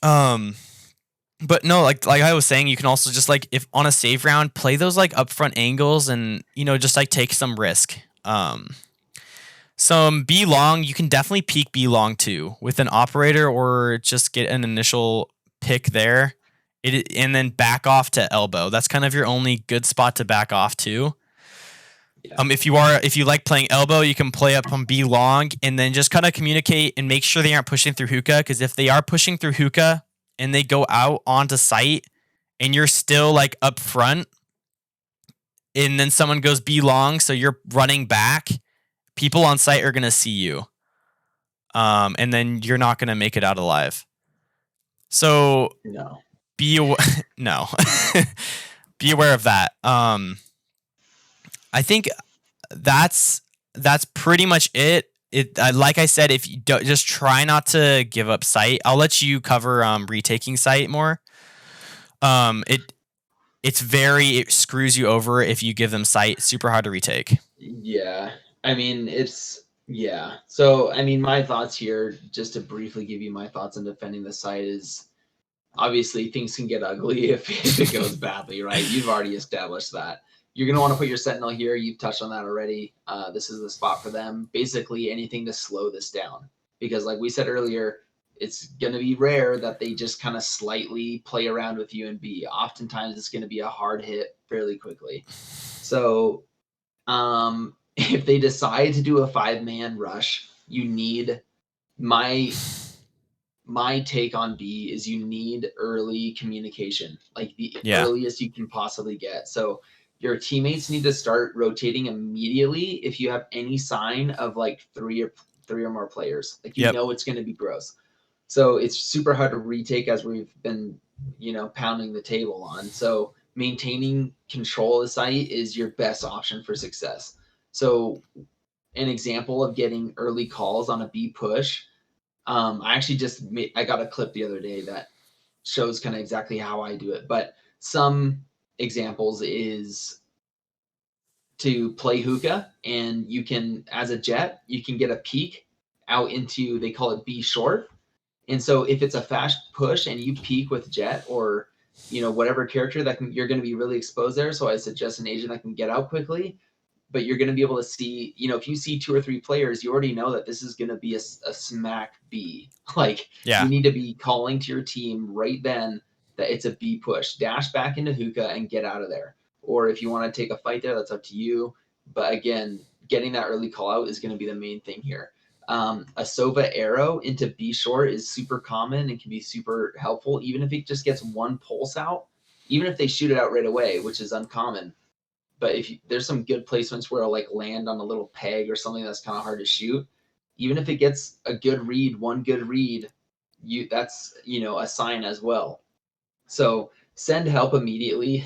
B: But no, like I was saying, you can also just like if on a save round, play those like upfront angles and just like take some risk. Some B long, you can definitely peek B long too with an operator or just get an initial pick there. And then back off to elbow. That's kind of your only good spot to back off to. Yeah. If you like playing elbow, you can play up on B long and then just kind of communicate and make sure they aren't pushing through hookah. Because if they are pushing through hookah and they go out onto site and you're still like up front, and then someone goes B long, so you're running back, people on site are gonna see you, and then you're not gonna make it out alive. So
A: no.
B: Be aware of that. I think that's pretty much it. Like I said, if you just try not to give up sight. I'll let you cover retaking sight more. It screws you over if you give them sight. It's super hard to retake.
A: Yeah, I mean So I mean, my thoughts here, just to briefly give you my thoughts on defending the site is. Obviously, things can get ugly if it goes badly, right? You've already established that. You're going to want to put your sentinel here. You've touched on that already. This is the spot for them. Basically, anything to slow this down. Because like we said earlier, it's going to be rare that they just kind of slightly play around with you and B. Oftentimes, it's going to be a hard hit fairly quickly. So if they decide to do a 5-man rush, you need my take on B is you need early communication, like the earliest you can possibly get. So your teammates need to start rotating immediately if you have any sign of like three or more players. Like it's going to be gross. So it's super hard to retake as we've been, pounding the table on. So maintaining control of the site is your best option for success. So an example of getting early calls on a B push. I actually I got a clip the other day that shows kind of exactly how I do it. But some examples is to play hookah, and you can, as a jet, you can get a peek out into, they call it B short. And so if it's a fast push and you peek with jet or, whatever character you're going to be really exposed there. So I suggest an agent that can get out quickly. But you're going to be able to see, if you see 2 or 3 players, you already know that this is going to be a smack B. Like, you need to be calling to your team right then that it's a B push. Dash back into hookah and get out of there. Or if you want to take a fight there, that's up to you. But again, getting that early call out is going to be the main thing here. A Sova arrow into B short is super common and can be super helpful, even if it just gets one pulse out, even if they shoot it out right away, which is uncommon. But there's some good placements where I'll like land on a little peg or something that's kind of hard to shoot. Even if it gets a good read, one good read, that's a sign as well. So send help immediately.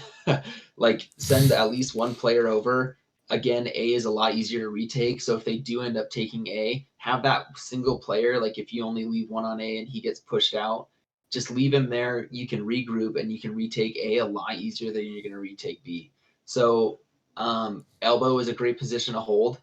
A: Like send at least one player over. Again, A is a lot easier to retake. So if they do end up taking A, have that single player. Like if you only leave one on A and he gets pushed out, just leave him there. You can regroup and you can retake A a lot easier than you're going to retake B. So Elbow is a great position to hold.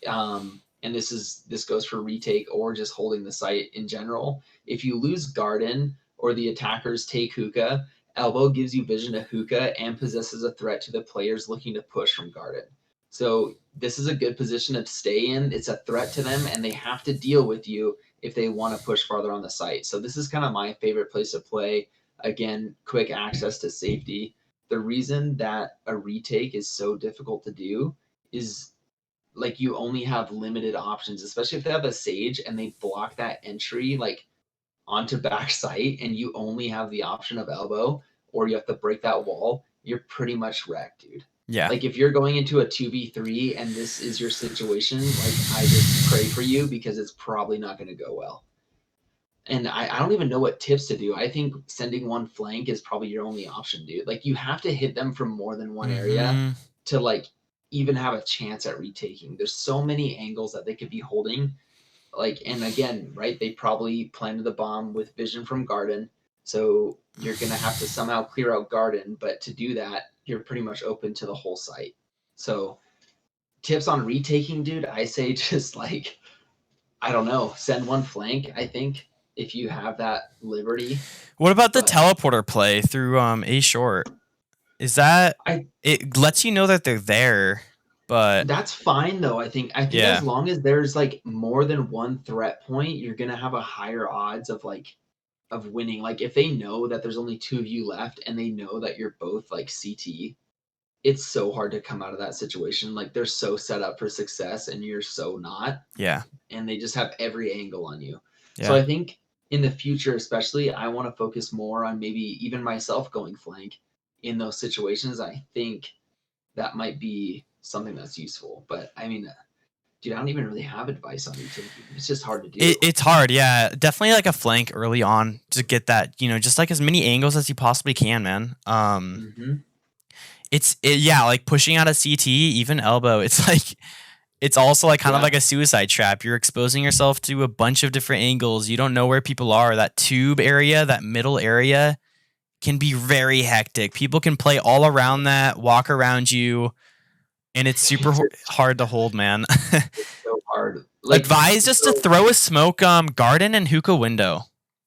A: And this goes for retake or just holding the site in general. If you lose garden or the attackers take hookah, elbow gives you vision to hookah and possesses a threat to the players looking to push from garden. So this is a good position to stay in. It's a threat to them, and they have to deal with you if they want to push farther on the site. So this is kind of my favorite place to play. Again, quick access to safety. The reason that a retake is so difficult to do is like you only have limited options, especially if they have a sage and they block that entry like onto back sight and you only have the option of elbow or you have to break that wall, you're pretty much wrecked, dude.
B: Yeah.
A: Like if you're going into a 2v3 and this is your situation, like I just pray for you because it's probably not going to go well. And I don't even know what tips to do. I think sending one flank is probably your only option, dude. Like you have to hit them from more than one area to like even have a chance at retaking. There's so many angles that they could be holding. Like, and again, right, they probably planted the bomb with vision from garden. So you're gonna have to somehow clear out garden, but to do that, you're pretty much open to the whole site. So tips on retaking, dude, I say just like, I don't know, send one flank, I think, if you have that liberty.
B: What about the teleporter play through A short? Is that it lets you know that they're there, but
A: that's fine though. I think as long as there's like more than one threat point, you're gonna have a higher odds of like of winning. Like if they know that there's only two of you left and they know that you're both like CT, it's so hard to come out of that situation. Like they're so set up for success and you're so not.
B: Yeah.
A: And they just have every angle on you.
B: Yeah.
A: So I think in the future, especially, I want to focus more on maybe even myself going flank in those situations. I think that might be something that's useful. But I mean, dude, I don't even really have advice on retaking. It's just hard to do.
B: It's hard, yeah. Definitely like a flank early on to get that, just like as many angles as you possibly can, man. Yeah, like pushing out a CT, even elbow. It's like it's also like kind of like a suicide trap. You're exposing yourself to a bunch of different angles. You don't know where people are. That tube area, that middle area can be very hectic. People can play all around that, walk around you, and it's super hard to hold, man.
A: It's so hard. Like,
B: advise just to throw a smoke garden and hookah window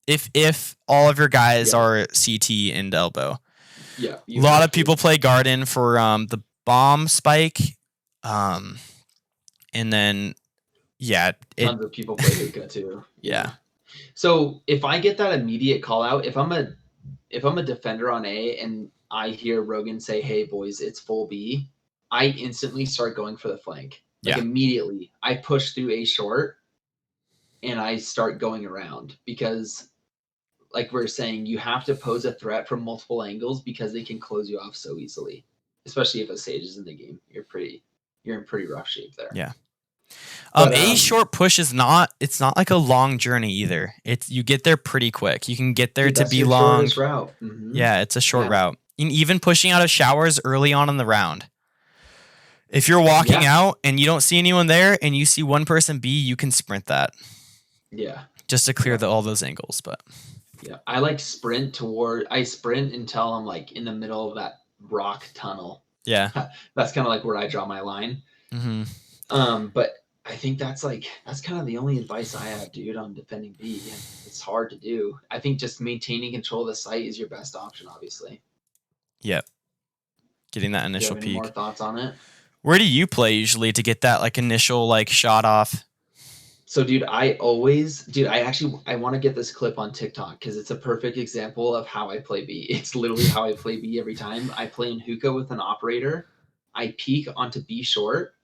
B: if all of your guys are CT and elbow.
A: Yeah.
B: A lot of people play garden for the bomb spike. And then
A: tons of people play hookah too.
B: Yeah.
A: So if I get that immediate call out, if I'm a defender on A and I hear Rogan say, "Hey boys, it's full B," I instantly start going for the flank. Like immediately, I push through A short and I start going around because, like we're saying, you have to pose a threat from multiple angles because they can close you off so easily. Especially if a sage is in the game, you're in pretty rough shape there.
B: Yeah. A short push is not. It's not like a long journey either. You get there pretty quick. You can get there to be long.
A: Route.
B: Yeah, it's a short route. And even pushing out of showers early on in the round. If you're walking out and you don't see anyone there, and you see one person B, you can sprint that.
A: Yeah.
B: Just to clear all those angles, but.
A: Yeah, I like sprint until I'm like in the middle of that rock tunnel.
B: Yeah.
A: That's kind of like where I draw my line. But I think that's kind of the only advice I have, dude, on defending B. And it's hard to do. I think just maintaining control of the site is your best option, obviously.
B: Yep. Getting that initial
A: peak.
B: Any
A: more thoughts on it?
B: Where do you play usually to get that like initial like shot off?
A: So, dude, I want to get this clip on TikTok because it's a perfect example of how I play B. It's literally how I play B every time. I play in hookah with an operator. I peek onto B short,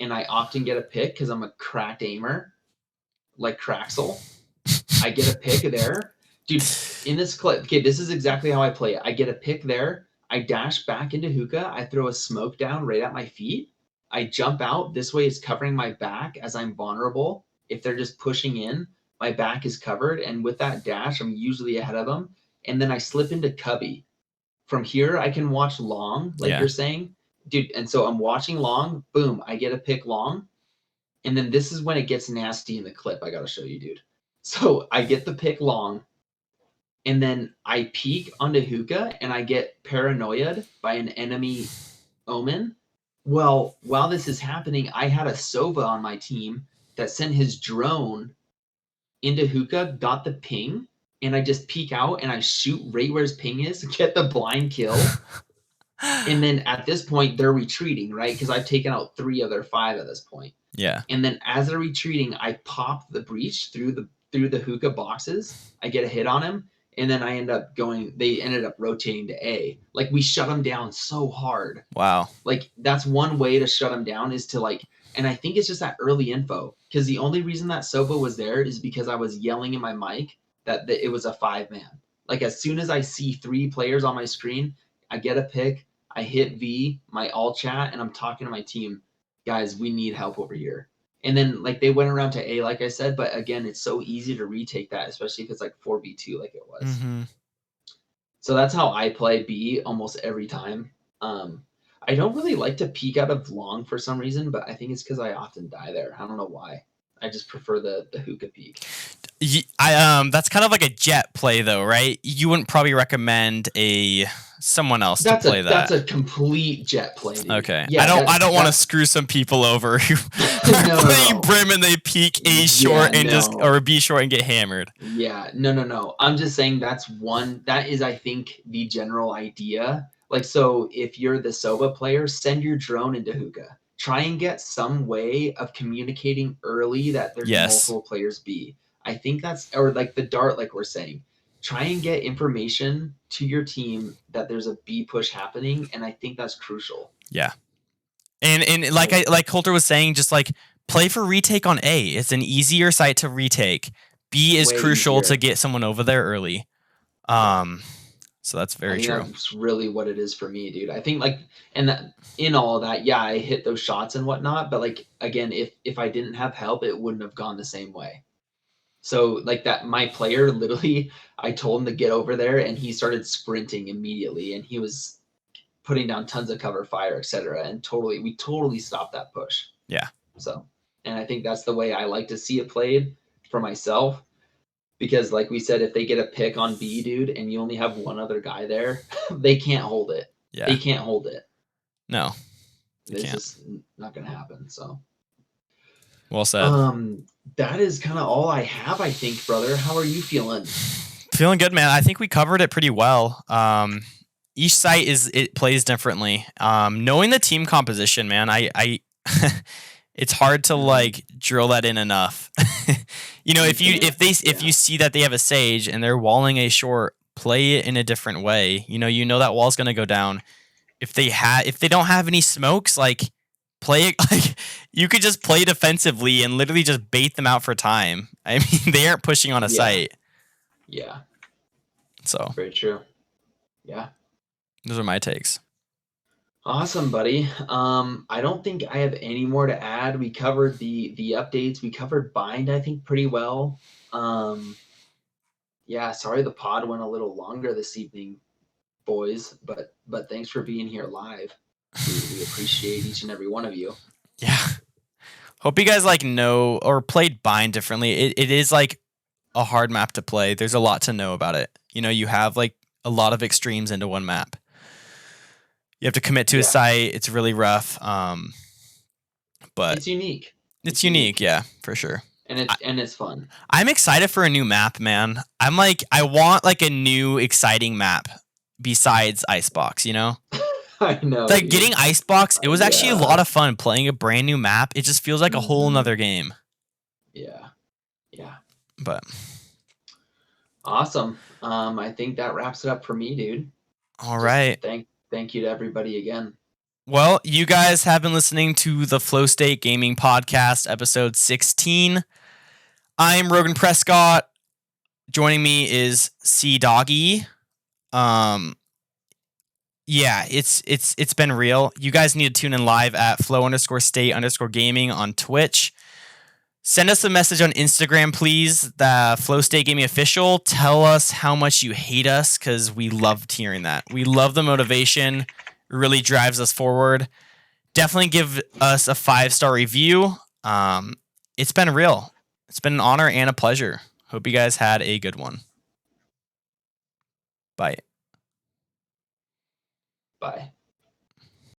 A: and I often get a pick because I'm a cracked aimer, like Craxel. I get a pick there. Dude, in this clip, okay, this is exactly how I play it. I get a pick there. I dash back into hookah. I throw a smoke down right at my feet. I jump out. This way it's covering my back as I'm vulnerable. If they're just pushing in, my back is covered. And with that dash, I'm usually ahead of them. And then I slip into cubby. From here, I can watch long, like you're saying. Dude, and so I'm watching long. Boom, I get a pick long. And then this is when it gets nasty in the clip I got to show you, dude. So I get the pick long. And then I peek onto hookah and I get paranoiaed by an enemy omen. Well, while this is happening, I had a Sova on my team that sent his drone into hookah, got the ping, and I just peek out and I shoot right where his ping is, get the blind kill. And then at this point, they're retreating, right? Because I've taken out 3 of their 5 at this point.
B: Yeah.
A: And then as they're retreating, I pop the breach through the hookah boxes. I get a hit on him, and then I end up going. They ended up rotating to A. Like, we shut them down so hard.
B: Wow.
A: Like, that's one way to shut them down, is to like. And I think it's just that early info, because the only reason that Soba was there is because I was yelling in my mic that it was a 5-man. Like, as soon as I see 3 players on my screen, I get a pick. I hit V, my all chat, and I'm talking to my team, guys, we need help over here. And then like they went around to A, like I said, but again, it's so easy to retake that, especially if it's like 4v2 like it was.
B: Mm-hmm.
A: So that's how I play B almost every time. I don't really like to peek out of long for some reason, but I think it's because I often die there. I don't know why. I just prefer the hookah peek.
B: That's kind of like a jet play though, right? You wouldn't probably recommend someone else to play that.
A: That's a complete jet play, dude.
B: Okay. Yeah, I don't want to screw some people over who are playing Brim and they peek A short or B short and get hammered.
A: Yeah, no. I'm just saying that is, I think, the general idea. Like, so if you're the Soba player, send your drone into hookah. Try and get some way of communicating early that there's multiple players B. I think that's, or like the dart, like we're saying, try and get information to your team that there's a B push happening, and I think that's crucial.
B: Yeah, and like Colter was saying, just like play for retake on A. It's an easier site to retake. B is crucial to get someone over there early. So that's very true.
A: That's really what it is for me, dude. I think like, and that, in all of that, yeah, I hit those shots and whatnot, but like again, if I didn't have help, it wouldn't have gone the same way. So like that, my player literally, I told him to get over there, and he started sprinting immediately, and he was putting down tons of cover fire, etc. And we totally stopped that push.
B: Yeah.
A: So, and I think that's the way I like to see it played for myself. Because like we said, if they get a pick on B, dude, and you only have one other guy there, they can't hold it. Yeah. They can't hold it.
B: No.
A: It's just not going to happen. So.
B: Well said.
A: That is kind of all I have, I think, brother. How are you feeling?
B: Feeling good, man. I think we covered it pretty well. Each site it plays differently. Knowing the team composition, man, I it's hard to like drill that in enough. If you see that they have a Sage and they're walling A short, play it in a different way. You know that wall's gonna go down. If they don't have any smokes, like play it like you could just play defensively and literally just bait them out for time. I mean, they aren't pushing on a site.
A: Yeah.
B: So
A: very true. Yeah.
B: Those are my takes.
A: Awesome, buddy. I don't think I have any more to add. We covered the updates. We covered bind, I think, pretty well. Yeah, sorry the pod went a little longer this evening, boys, but thanks for being here live. We appreciate each and every one of you.
B: Yeah. Hope you guys know or played bind differently. It is like a hard map to play. There's a lot to know about it. You have like a lot of extremes into one map. You have to commit to a site. It's really rough. But
A: it's unique.
B: It's unique, yeah, for sure.
A: And it's fun.
B: I'm excited for a new map, man. I'm like, I want like a new exciting map besides Icebox,
A: I know.
B: Like getting Icebox, it was actually a lot of fun playing a brand new map. It just feels like a whole nother game.
A: Yeah. Yeah.
B: But
A: awesome. I think that wraps it up for me, dude.
B: All right.
A: Thank you to everybody again.
B: Well, you guys have been listening to the Flow State Gaming Podcast, episode 16. I'm Rogan Prescott. Joining me is C Doggy. Yeah, it's been real. You guys need to tune in live at flow_state_gaming on Twitch. Send us a message on Instagram, please. The Flow State Gaming Official. Tell us how much you hate us, because we loved hearing that. We love the motivation. It really drives us forward. Definitely give us a 5-star review. It's been real. It's been an honor and a pleasure. Hope you guys had a good one. Bye.
A: Bye.